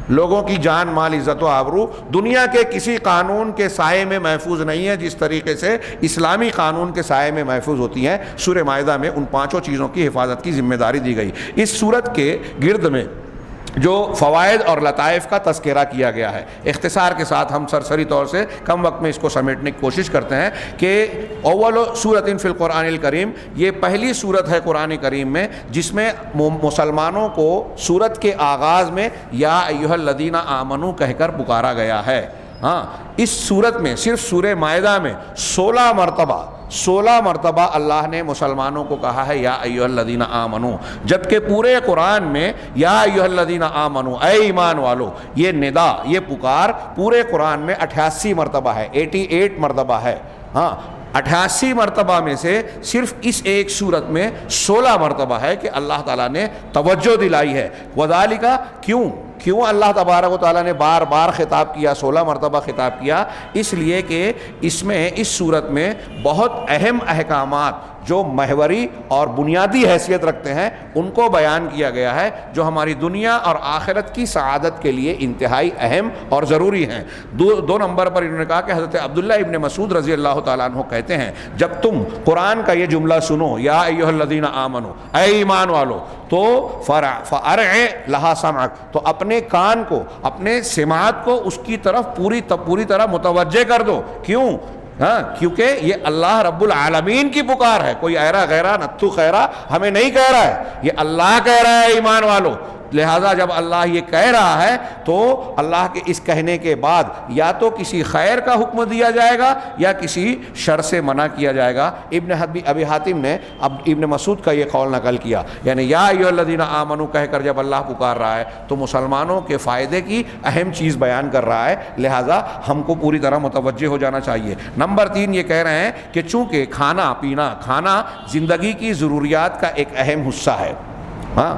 لوگوں کی جان مال عزت و آبرو دنیا کے کسی قانون کے سائے میں محفوظ نہیں ہے جس طریقے سے اسلامی قانون کے سائے میں محفوظ ہوتی ہیں. سورہ مائدہ میں ان 5 چیزوں کی حفاظت کی ذمہ داری دی گئی. اس سورت کے گرد میں جو فوائد اور لطائف کا تذکرہ کیا گیا ہے, اختصار کے ساتھ ہم سرسری طور سے کم وقت میں اس کو سمیٹنے کی کوشش کرتے ہیں کہ اول سورۃ فی القرآن الکریم, یہ پہلی سورت ہے قرآن کریم میں جس میں مسلمانوں کو سورت کے آغاز میں یا ایھا الذین آمنوا کہہ کر پکارا گیا ہے. ہاں, اس سورت میں صرف سورہ مائدہ میں 16 مرتبہ اللہ نے مسلمانوں کو کہا ہے یا ایھا الذین آمنو, جبکہ پورے قرآن میں یا ایھا الذین آمنو, اے ایمان والو, یہ ندا, یہ پکار پورے قرآن میں 88 مرتبہ ہے, 88 مرتبہ ہے. ہاں, 88 مرتبہ میں سے صرف اس ایک سورت میں 16 مرتبہ ہے کہ اللہ تعالیٰ نے توجہ دلائی ہے. وذالک, کیوں اللہ تبارک و تعالیٰ نے بار بار خطاب کیا, 16 مرتبہ خطاب کیا؟ اس لیے کہ اس صورت میں بہت اہم احکامات جو محوری اور بنیادی حیثیت رکھتے ہیں ان کو بیان کیا گیا ہے, جو ہماری دنیا اور آخرت کی سعادت کے لیے انتہائی اہم اور ضروری ہیں. 2 نمبر پر انہوں نے کہا کہ حضرت عبداللہ ابن مسعود رضی اللہ تعالیٰ عنہ کہتے ہیں, جب تم قرآن کا یہ جملہ سنو یا ایھا الذین آمنو, اے ایمان والو, تو فارع لہا سمعک, تو اپنے کان کو, اپنے سماعت کو اس کی طرف پوری طرح متوجہ کر دو. کیوں؟ ہاں, کیونکہ یہ اللہ رب العالمین کی پکار ہے, کوئی ایرا غیرہ نتھو خیرہ ہمیں نہیں کہہ رہا ہے, یہ اللہ کہہ رہا ہے ایمان والو. لہذا جب اللہ یہ کہہ رہا ہے تو اللہ کے اس کہنے کے بعد یا تو کسی خیر کا حکم دیا جائے گا یا کسی شر سے منع کیا جائے گا. ابن ابی حاتم نے ابن مسعود کا یہ قول نقل کیا, یعنی یا ایھا الذین آمنو کہہ کر جب اللہ پکار رہا ہے تو مسلمانوں کے فائدے کی اہم چیز بیان کر رہا ہے, لہذا ہم کو پوری طرح متوجہ ہو جانا چاہیے. نمبر 3 یہ کہہ رہے ہیں کہ چونکہ کھانا زندگی کی ضروریات کا ایک اہم حصہ ہے. ہاں,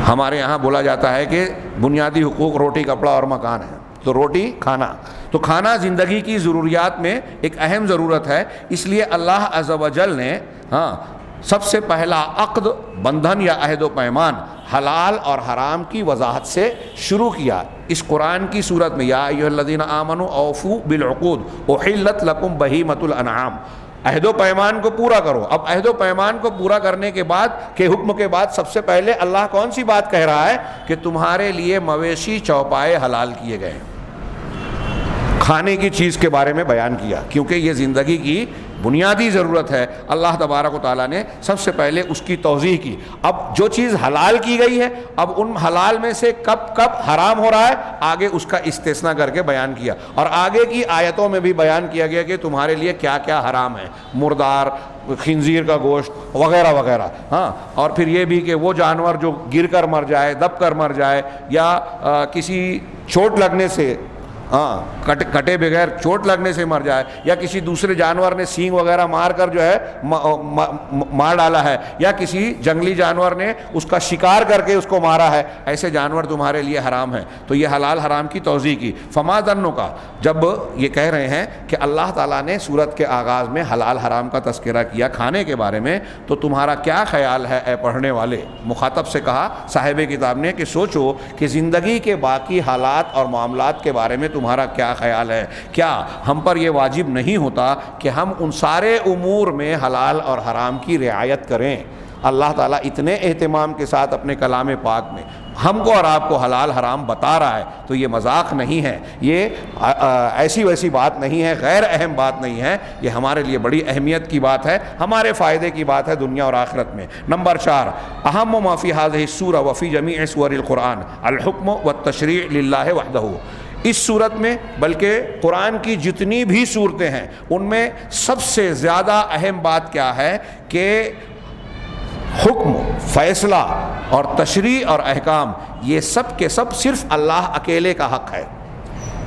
ہمارے یہاں بولا جاتا ہے کہ بنیادی حقوق روٹی, کپڑا اور مکان ہے, تو روٹی, کھانا زندگی کی ضروریات میں ایک اہم ضرورت ہے. اس لیے اللہ عز و جل نے سب سے پہلا عقد, بندھن یا عہد و پیمان حلال اور حرام کی وضاحت سے شروع کیا. اس قرآن کی صورت میں یا ایھا الذین آمنوا اوفوا بالعقود احلت لکم بہیمۃ الانعام, عہد و پیمان کو پورا کرو. اب عہد و پیمان کو پورا کرنے کے بعد کے حکم کے بعد سب سے پہلے اللہ کون سی بات کہہ رہا ہے کہ تمہارے لیے مویشی چوپائے حلال کیے گئے ہیں. کھانے کی چیز کے بارے میں بیان کیا کیونکہ یہ زندگی کی بنیادی ضرورت ہے. اللہ تبارک و تعالیٰ نے سب سے پہلے اس کی توضیح کی. اب جو چیز حلال کی گئی ہے اب ان حلال میں سے کب کب حرام ہو رہا ہے آگے اس کا استثناء کر کے بیان کیا, اور آگے کی آیتوں میں بھی بیان کیا گیا کہ تمہارے لیے کیا کیا حرام ہے, مردار, خنزیر کا گوشت وغیرہ وغیرہ. ہاں, اور پھر یہ بھی کہ وہ جانور جو گر کر مر جائے, دب کر مر جائے, یا کسی چوٹ لگنے سے کٹے بغیر چوٹ لگنے سے مر جائے, یا کسی دوسرے جانور نے سینگ وغیرہ مار کر جو ہے مار ڈالا ہے, یا کسی جنگلی جانور نے اس کا شکار کر کے اس کو مارا ہے, ایسے جانور تمہارے لیے حرام ہیں. تو یہ حلال حرام کی توضیح کی. فما ظنک کا, جب یہ کہہ رہے ہیں کہ اللہ تعالیٰ نے سورت کے آغاز میں حلال حرام کا تذکرہ کیا کھانے کے بارے میں, تو تمہارا کیا خیال ہے اے پڑھنے والے. مخاطب سے کہا صاحب کتاب نے کہ سوچو کہ زندگی کے باقی حالات اور معاملات کے بارے میں تمہارا کیا خیال ہے. کیا ہم پر یہ واجب نہیں ہوتا کہ ہم ان سارے امور میں حلال اور حرام کی رعایت کریں. اللہ تعالیٰ اتنے اہتمام کے ساتھ اپنے کلام پاک میں ہم کو اور آپ کو حلال حرام بتا رہا ہے, تو یہ مذاق نہیں ہے, یہ ایسی ویسی بات نہیں ہے, غیر اہم بات نہیں ہے, یہ ہمارے لیے بڑی اہمیت کی بات ہے, ہمارے فائدے کی بات ہے دنیا اور آخرت میں. نمبر 4, اہم ما فی هذه السورہ وفی جمیع سور القرآن الحکم والتشریع للہ وحدہ. اس صورت میں بلکہ قرآن کی جتنی بھی صورتیں ہیں ان میں سب سے زیادہ اہم بات کیا ہے کہ حکم, فیصلہ اور تشریع اور احکام یہ سب کے سب صرف اللہ اکیلے کا حق ہے.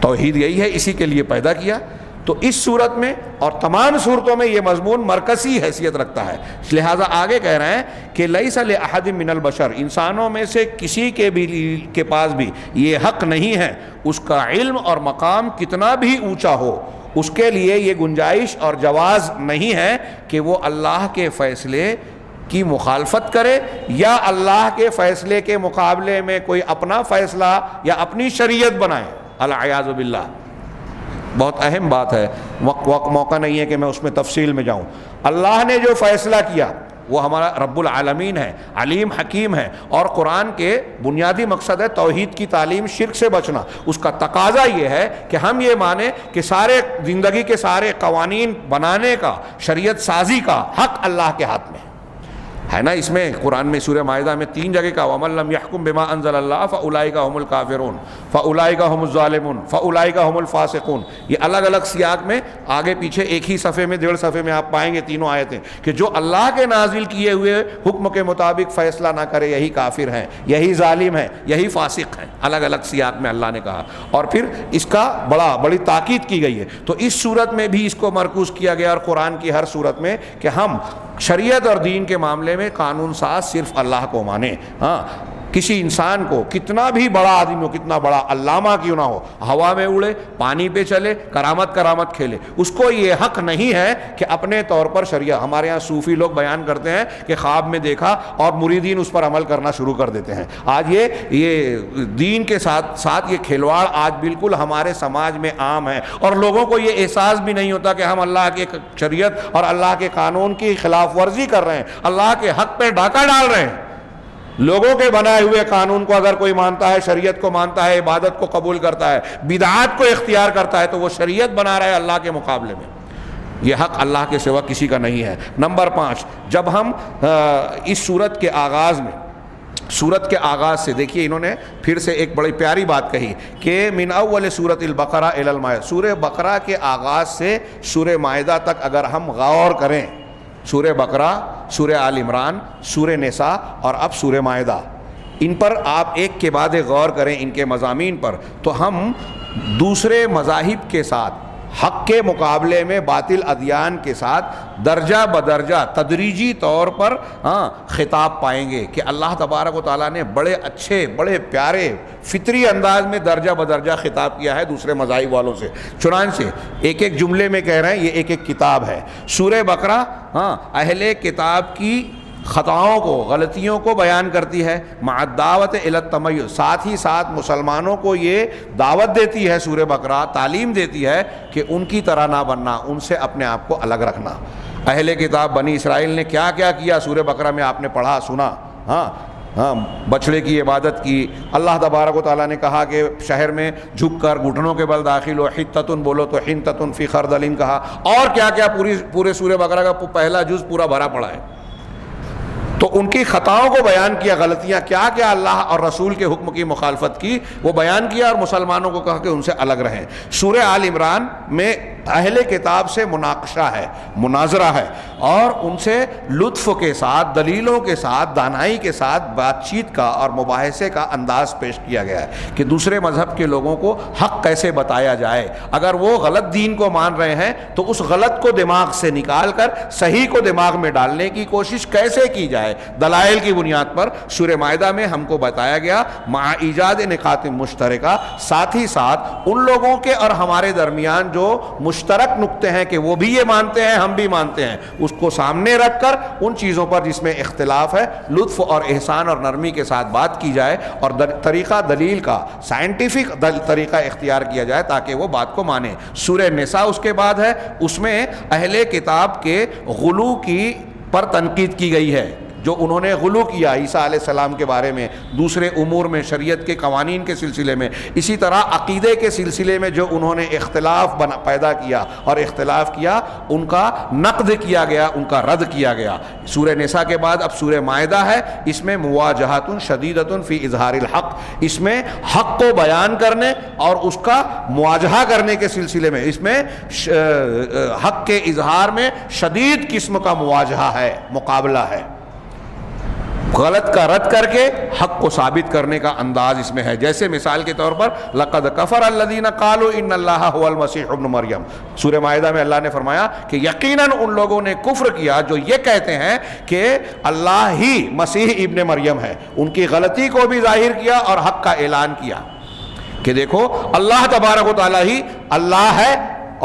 توحید یہی ہے, اسی کے لیے پیدا کیا. تو اس صورت میں اور تمام صورتوں میں یہ مضمون مرکزی حیثیت رکھتا ہے. لہٰذا آگے کہہ رہے ہیں کہ لیس لأحد من البشر, انسانوں میں سے کسی کے پاس بھی یہ حق نہیں ہے, اس کا علم اور مقام کتنا بھی اونچا ہو, اس کے لیے یہ گنجائش اور جواز نہیں ہے کہ وہ اللہ کے فیصلے کی مخالفت کرے یا اللہ کے فیصلے کے مقابلے میں کوئی اپنا فیصلہ یا اپنی شریعت بنائے. العیاذ باللہ. بہت اہم بات ہے, موقع نہیں ہے کہ میں اس میں تفصیل میں جاؤں. اللہ نے جو فیصلہ کیا وہ ہمارا رب العالمین ہے, علیم حکیم ہے, اور قرآن کے بنیادی مقصد ہے توحید کی تعلیم, شرک سے بچنا. اس کا تقاضا یہ ہے کہ ہم یہ مانیں کہ سارے زندگی کے سارے قوانین بنانے کا, شریعت سازی کا حق اللہ کے ہاتھ میں ہے نا. اس میں قرآن میں سورہ مائدہ میں 3 جگہ کا وَمَن لَّمْ يَحْكُم بِمَا أَنزَلَ اللَّهُ فَأُولَٰئِكَ هُمُ الْكَافِرُونَ فَأُولَٰئِكَ هُمُ الظَّالِمُونَ فَأُولَٰئِكَ هُمُ الْفَاسِقُونَ. یہ الگ الگ سیاق میں آگے پیچھے ایک ہی صفحے میں 1.5 صفحے میں آپ پائیں گے تینوں آیتیں کہ جو اللہ کے نازل کیے ہوئے حکم کے مطابق فیصلہ نہ کرے یہی کافر ہیں, یہی ظالم ہیں, یہی فاسق ہیں. الگ الگ سیاق میں اللہ نے کہا, اور پھر اس کا بڑی تاکید کی گئی ہے. تو اس صورت میں بھی اس کو مرکوز کیا گیا, اور قرآن کی ہر صورت میں کہ ہم شریعت اور دین کے معاملے میں قانون ساز صرف اللہ کو مانیں. ہاں, کسی انسان کو کتنا بھی بڑا آدمی ہو, کتنا بڑا علامہ کیوں نہ ہو, ہوا میں اڑے, پانی پہ چلے, کرامت کھیلے, اس کو یہ حق نہیں ہے کہ اپنے طور پر شریعت. ہمارے یہاں صوفی لوگ بیان کرتے ہیں کہ خواب میں دیکھا اور مریدین اس پر عمل کرنا شروع کر دیتے ہیں. آج یہ دین کے ساتھ یہ کھلواڑ آج بالکل ہمارے سماج میں عام ہے, اور لوگوں کو یہ احساس بھی نہیں ہوتا کہ ہم اللہ کے شریعت اور اللہ کے قانون کی خلاف ورزی کر رہے ہیں, اللہ کے حق پہ ڈاکہ ڈال رہے ہیں. لوگوں کے بنائے ہوئے قانون کو اگر کوئی مانتا ہے, شریعت کو مانتا ہے, عبادت کو قبول کرتا ہے, بدعات کو اختیار کرتا ہے, تو وہ شریعت بنا رہا ہے اللہ کے مقابلے میں. یہ حق اللہ کے سوا کسی کا نہیں ہے. نمبر 5, جب ہم اس صورت کے آغاز سے دیکھیے, انہوں نے پھر سے ایک بڑی پیاری بات کہی کہ من اول سورۃ البقرہ الی المائدہ, سورہ بقرہ کے آغاز سے سورہ مائدہ تک اگر ہم غور کریں, سورہ بقرہ, سورہ آل عمران, سورہ نساء اور اب سورہ مائدہ, ان پر آپ ایک کے بعد غور کریں, ان کے مضامین پر, تو ہم دوسرے مذاہب کے ساتھ, حق کے مقابلے میں باطل ادیان کے ساتھ درجہ بدرجہ تدریجی طور پر خطاب پائیں گے کہ اللہ تبارک و تعالیٰ نے بڑے اچھے, بڑے پیارے فطری انداز میں درجہ بدرجہ خطاب کیا ہے دوسرے مذاہب والوں سے. چنانچہ ایک ایک جملے میں کہہ رہے ہیں یہ ایک ایک کتاب ہے. سورہ بقرہ اہل کتاب کی خطاؤں کو, غلطیوں کو بیان کرتی ہے, مع الدعوت الی التمیز, ساتھ ہی ساتھ مسلمانوں کو یہ دعوت دیتی ہے سورہ بقرہ, تعلیم دیتی ہے کہ ان کی طرح نہ بننا, ان سے اپنے آپ کو الگ رکھنا. اہل کتاب بنی اسرائیل نے کیا کیا کیا سورہ بقرہ میں آپ نے پڑھا سنا. بچڑے کی عبادت کی. اللہ تبارک و تعالیٰ نے کہا کہ شہر میں جھک کر گھٹنوں کے بل داخل ہو, حتتن بولو تو حنتتن فی خردل کہا, اور کیا کیا پورے سورہ بقرہ کا پہلا جز پورا بھرا پڑا ہے. تو ان کی خطاؤں کو بیان کیا, غلطیاں کیا کیا اللہ اور رسول کے حکم کی مخالفت کی وہ بیان کیا, اور مسلمانوں کو کہا کہ ان سے الگ رہیں. سورہ آل عمران میں اہل کتاب سے مناقشہ ہے, مناظرہ ہے, اور ان سے لطف کے ساتھ, دلیلوں کے ساتھ, دانائی کے ساتھ بات چیت کا اور مباحثے کا انداز پیش کیا گیا ہے کہ دوسرے مذہب کے لوگوں کو حق کیسے بتایا جائے. اگر وہ غلط دین کو مان رہے ہیں تو اس غلط کو دماغ سے نکال کر صحیح کو دماغ میں ڈالنے کی کوشش کیسے کی جائے, دلائل کی بنیاد پر سورہ مائدہ میں ہم کو بتایا گیا, مع ایجاد نقاط مشترکہ, ساتھ ہی ساتھ ان لوگوں کے اور ہمارے درمیان جو مشترک نقطے ہیں کہ وہ بھی یہ مانتے ہیں ہم بھی مانتے ہیں, اس کو سامنے رکھ کر ان چیزوں پر جس میں اختلاف ہے لطف اور احسان اور نرمی کے ساتھ بات کی جائے, اور طریقہ دلیل کا سائنٹیفک طریقہ اختیار کیا جائے تاکہ وہ بات کو مانے. سورہ نساء اس کے بعد ہے, اس میں اہل کتاب کے غلو کی پر تنقید کی گئی ہے, جو انہوں نے غلو کیا عیسیٰ علیہ السلام کے بارے میں, دوسرے امور میں, شریعت کے قوانین کے سلسلے میں, اسی طرح عقیدے کے سلسلے میں جو انہوں نے اختلاف پیدا کیا اور اختلاف کیا, ان کا نقد کیا گیا, ان کا رد کیا گیا. سورہ نساء کے بعد اب سورہ مائدہ ہے, اس میں مواجہۃ شدیدۃ فی اظہار الحق, اس میں حق کو بیان کرنے اور اس کا مواجہہ کرنے کے سلسلے میں, اس میں حق کے اظہار میں شدید قسم کا مواجہہ ہے, مقابلہ ہے. غلط کا رد کر کے حق کو ثابت کرنے کا انداز اس میں ہے. جیسے مثال کے طور پر لقد کفر الذین قالوا ان اللہ هو المسیح ابن مریم, سورہ مائدہ میں اللہ نے فرمایا کہ یقیناً ان لوگوں نے کفر کیا جو یہ کہتے ہیں کہ اللہ ہی مسیح ابن مریم ہے. ان کی غلطی کو بھی ظاہر کیا اور حق کا اعلان کیا کہ دیکھو اللہ تبارک و تعالیٰ ہی اللہ ہے,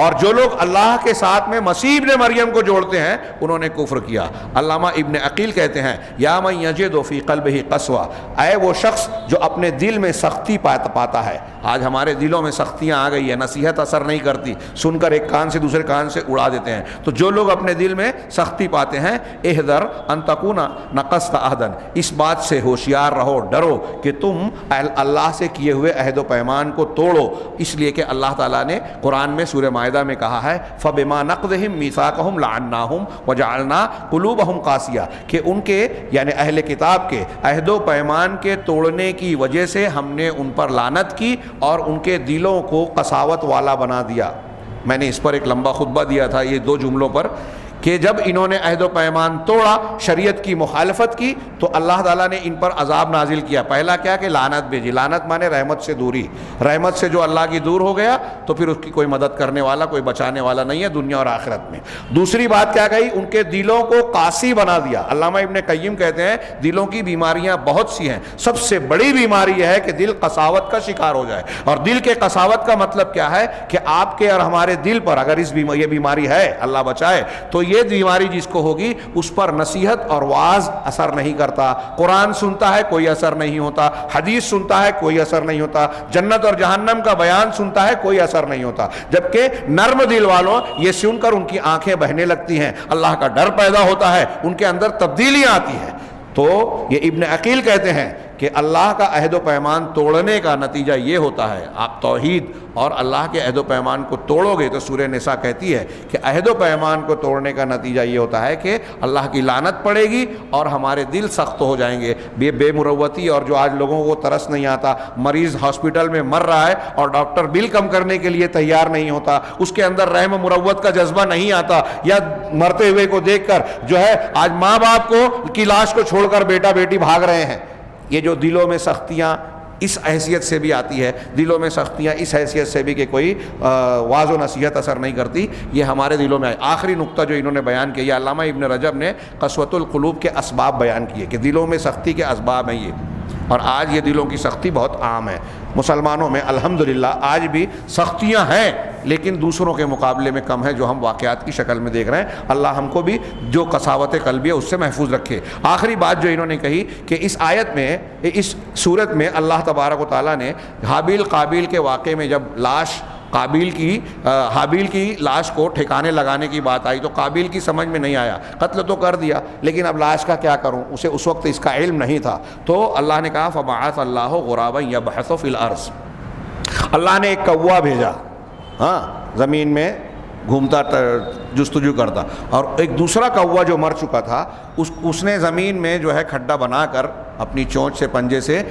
اور جو لوگ اللہ کے ساتھ میں مسیح ابن مریم کو جوڑتے ہیں انہوں نے کفر کیا. علامہ ابن عقیل کہتے ہیں یا من یجد فی قلبہ قسوہ, اے وہ شخص جو اپنے دل میں سختی پاتا ہے. آج ہمارے دلوں میں سختیاں آ گئی ہیں, نصیحت اثر نہیں کرتی, سن کر ایک کان سے دوسرے کان سے اڑا دیتے ہیں. تو جو لوگ اپنے دل میں سختی پاتے ہیں, احذر ان تکون نقضت عہدا, اس بات سے ہوشیار رہو, ڈرو کہ تم اللہ سے کیے ہوئے عہد و پیمان کو توڑو, اس لیے کہ اللہ تعالیٰ نے قرآن میں سورہ مائدہ میں کہا ہے فبما نقضہم میثاقہم لعناہم وجعلنا قلوبہم قاسیہ, کہ ان کے یعنی اہل کتاب کے عہد و پیمان کے توڑنے کی وجہ سے ہم نے ان پر لعنت کی اور ان کے دلوں کو قساوت والا بنا دیا. میں نے اس پر ایک لمبا خطبہ دیا تھا یہ 2 جملوں پر کہ جب انہوں نے عہد و پیمان توڑا, شریعت کی مخالفت کی, تو اللہ تعالیٰ نے ان پر عذاب نازل کیا. پہلا کیا کہ لعنت بھیجی, لعنت مانے رحمت سے دوری, رحمت سے جو اللہ کی دور ہو گیا تو پھر اس کی کوئی مدد کرنے والا, کوئی بچانے والا نہیں ہے دنیا اور آخرت میں. دوسری بات کیا کہی, ان کے دلوں کو قاسی بنا دیا. علامہ ابن قیم کہتے ہیں دلوں کی بیماریاں بہت سی ہیں, سب سے بڑی بیماری یہ ہے کہ دل قساوت کا شکار ہو جائے. اور دل کے قساوت کا مطلب کیا ہے کہ آپ کے اور ہمارے دل پر اگر یہ بیماری ہے, اللہ بچائے, تو یہ بیماری جس کو ہوگی اس پر نصیحت اور واعظ اثر نہیں کرتا, قرآن سنتا ہے کوئی اثر نہیں ہوتا, حدیث سنتا ہے کوئی اثر نہیں ہوتا, جنت اور جہنم کا بیان سنتا ہے کوئی اثر نہیں ہوتا. جبکہ نرم دل والوں یہ سن کر ان کی آنکھیں بہنے لگتی ہیں, اللہ کا ڈر پیدا ہوتا ہے, ان کے اندر تبدیلیاں آتی ہیں. تو یہ ابن عقیل کہتے ہیں کہ اللہ کا عہد و پیمان توڑنے کا نتیجہ یہ ہوتا ہے, آپ توحید اور اللہ کے عہد و پیمان کو توڑو گے تو سورہ نساء کہتی ہے کہ عہد و پیمان کو توڑنے کا نتیجہ یہ ہوتا ہے کہ اللہ کی لعنت پڑے گی اور ہمارے دل سخت ہو جائیں گے. بے مروتی, اور جو آج لوگوں کو ترس نہیں آتا, مریض ہاسپٹل میں مر رہا ہے اور ڈاکٹر بل کم کرنے کے لیے تیار نہیں ہوتا, اس کے اندر رحم و مروت کا جذبہ نہیں آتا, یا مرتے ہوئے کو دیکھ کر جو ہے آج ماں باپ کو کی لاش کو چھوڑ کر بیٹا بیٹی بھاگ رہے ہیں. یہ جو دلوں میں سختیاں اس حیثیت سے بھی آتی ہے, دلوں میں سختیاں اس حیثیت سے بھی کہ کوئی واعظ و نصیحت اثر نہیں کرتی, یہ ہمارے دلوں میں آئی. آخری نقطہ جو انہوں نے بیان کیا, علامہ ابن رجب نے قسوۃ القلوب کے اسباب بیان کیے کہ دلوں میں سختی کے اسباب ہیں یہ, اور آج یہ دلوں کی سختی بہت عام ہے مسلمانوں میں. الحمدللہ آج بھی سختیاں ہیں لیکن دوسروں کے مقابلے میں کم ہے, جو ہم واقعات کی شکل میں دیکھ رہے ہیں. اللہ ہم کو بھی جو قساوت قلبی ہے اس سے محفوظ رکھے. آخری بات جو انہوں نے کہی کہ اس آیت میں, اس صورت میں اللہ تبارک و تعالیٰ نے حابیل قابیل کے واقعے میں جب لاش حابیل کی لاش کو ٹھکانے لگانے کی بات آئی تو قابیل کی سمجھ میں نہیں آیا، قتل تو کر دیا لیکن اب لاش کا کیا کروں، اسے اس وقت اس کا علم نہیں تھا، تو اللہ نے کہا فبعث اللہ غرابا یبحث فی الارض، اللہ نے ایک کوا بھیجا، ہاں زمین میں گھومتا جستجو کرتا، اور ایک دوسرا کوا جو مر چکا تھا اس نے زمین میں جو ہے کھڈا بنا کر اپنی چونچ سے پنجے سے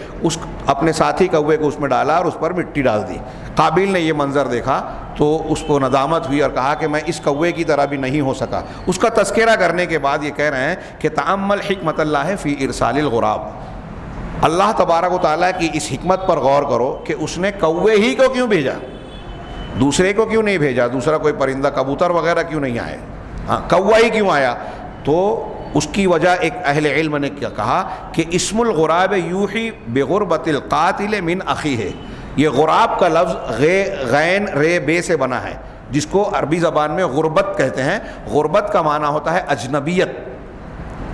اپنے ساتھی کوے کو اس میں ڈالا اور اس پر مٹی ڈال دی۔ قابیل نے یہ منظر دیکھا تو اس کو ندامت ہوئی اور کہا کہ میں اس کوے کی طرح بھی نہیں ہو سکا۔ اس کا تذکرہ کرنے کے بعد یہ کہہ رہے ہیں کہ تأمل حکمت اللہ فی ارسال الغراب، اللہ تبارک و تعالیٰ کی اس حکمت پر غور کرو کہ اس نے کوے ہی کو کیوں بھیجا، دوسرے کو کیوں نہیں بھیجا، دوسرا کوئی پرندہ کبوتر وغیرہ کیوں نہیں آئے، ہاں کوا ہی کیوں آیا؟ تو اس کی وجہ ایک اہل علم نے کیا کہا کہ اسم الغراب یوحی بغربت القاتل من اخیہ، یہ غراب کا لفظ غین رے بے سے بنا ہے، جس کو عربی زبان میں غربت کہتے ہیں۔ غربت کا معنی ہوتا ہے اجنبیت۔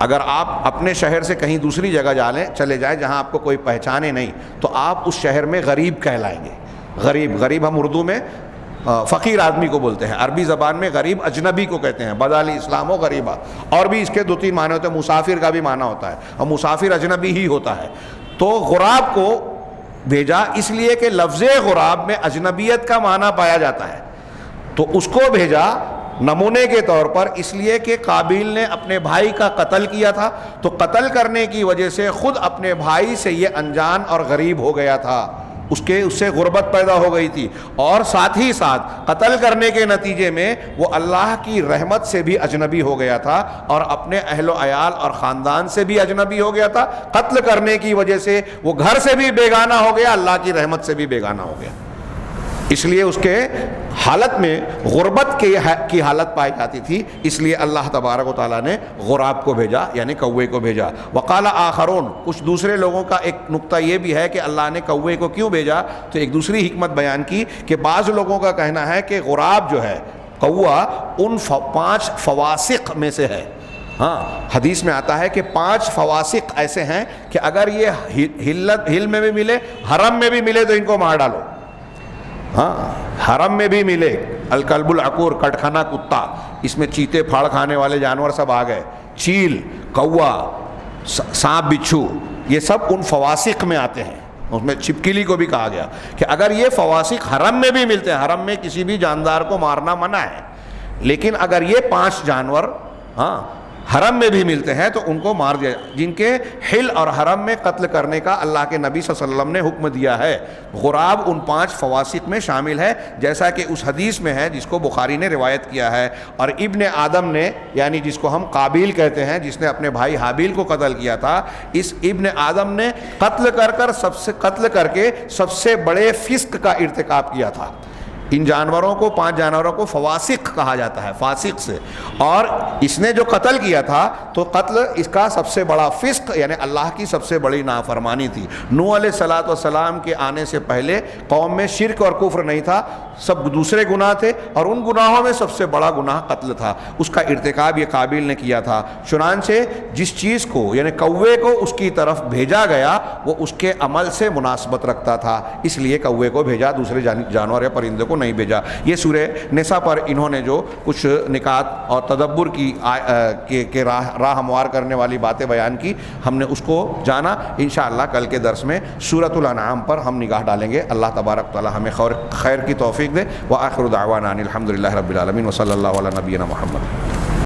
اگر آپ اپنے شہر سے کہیں دوسری جگہ چلے جائیں جہاں آپ کو کوئی پہچانے نہیں تو آپ اس شہر میں غریب کہلائیں گے۔ غریب ہم اردو میں فقیر آدمی کو بولتے ہیں، عربی زبان میں غریب اجنبی کو کہتے ہیں، بدالی اسلام و غریبہ، اور بھی اس کے 2-3 معنی ہوتے ہیں، مسافر کا بھی معنی ہوتا ہے، اور مسافر اجنبی ہی ہوتا ہے۔ تو غراب کو بھیجا اس لیے کہ لفظ غراب میں اجنبیت کا معنی پایا جاتا ہے، تو اس کو بھیجا نمونے کے طور پر، اس لیے کہ قابیل نے اپنے بھائی کا قتل کیا تھا، تو قتل کرنے کی وجہ سے خود اپنے بھائی سے یہ انجان اور غریب ہو گیا تھا، اس سے غربت پیدا ہو گئی تھی، اور ساتھ ہی ساتھ قتل کرنے کے نتیجے میں وہ اللہ کی رحمت سے بھی اجنبی ہو گیا تھا اور اپنے اہل و عیال اور خاندان سے بھی اجنبی ہو گیا تھا۔ قتل کرنے کی وجہ سے وہ گھر سے بھی بیگانہ ہو گیا، اللہ کی رحمت سے بھی بیگانہ ہو گیا، اس لیے اس کے حالت میں غربت کی حالت پائی جاتی تھی، اس لیے اللہ تبارک و تعالیٰ نے غراب کو بھیجا، یعنی کوے کو بھیجا۔ وقال آخرون، کچھ دوسرے لوگوں کا ایک نقطہ یہ بھی ہے کہ اللہ نے کوے کو کیوں بھیجا، تو ایک دوسری حکمت بیان کی کہ بعض لوگوں کا کہنا ہے کہ غراب جو ہے کوا ان 5 فواسق میں سے ہے۔ ہاں حدیث میں آتا ہے کہ 5 فواسق ایسے ہیں کہ اگر یہ ہل میں بھی ملے، حرم میں بھی ملے تو ان کو مار ڈالو۔ ہاں حرم میں بھی ملے، الکلب العقور، کٹخانا کتا، اس میں چیتے پھاڑ کھانے والے جانور سب آ گئے، چیل، کوا، سانپ بچھو، یہ سب ان فواسق میں آتے ہیں۔ اس میں چھپکلی کو بھی کہا گیا کہ اگر یہ فواسق حرم میں بھی ملتے ہیں، حرم میں کسی بھی جاندار کو مارنا منع ہے، لیکن اگر یہ 5 جانور حرم میں بھی ملتے ہیں تو ان کو مار دیا، جن کے حل اور حرم میں قتل کرنے کا اللہ کے نبی صلی اللہ علیہ وسلم نے حکم دیا ہے۔ غراب ان 5 فواسق میں شامل ہے، جیسا کہ اس حدیث میں ہے جس کو بخاری نے روایت کیا ہے، اور ابن آدم نے، یعنی جس کو ہم قابیل کہتے ہیں، جس نے اپنے بھائی حابیل کو قتل کیا تھا، اس ابن آدم نے قتل کر کے سب سے بڑے فسق کا ارتکاب کیا تھا۔ ان جانوروں کو 5 جانوروں کو فواسق کہا جاتا ہے، فاسق سے، اور اس نے جو قتل کیا تھا تو قتل اس کا سب سے بڑا فسق، یعنی اللہ کی سب سے بڑی نافرمانی تھی۔ نوح علیہ السلام کے آنے سے پہلے قوم میں شرک اور کفر نہیں تھا، سب دوسرے گناہ تھے، اور ان گناہوں میں سب سے بڑا گناہ قتل تھا، اس کا ارتکاب یہ قابیل نے کیا تھا۔ چنانچہ جس چیز کو یعنی کوے کو اس کی طرف بھیجا گیا وہ اس کے عمل سے مناسبت رکھتا تھا، اس لیے کوے کو بھیجا، دوسرے جانور یا پرندے کو نہیں بھیجا۔ یہ سورہ نساء پر انہوں نے جو کچھ نکات اور تدبر کی راہ ہموار کرنے والی باتیں بیان کی، ہم نے اس کو جانا۔ انشاءاللہ کل کے درس میں سورۃ الانعام پر ہم نگاہ ڈالیں گے۔ اللہ تبارک تعالی ہمیں خیر کی توفیق دے۔ وآخر دعوانا ان الحمد للہ رب العالمین وصلی اللہ علی نبینا محمد۔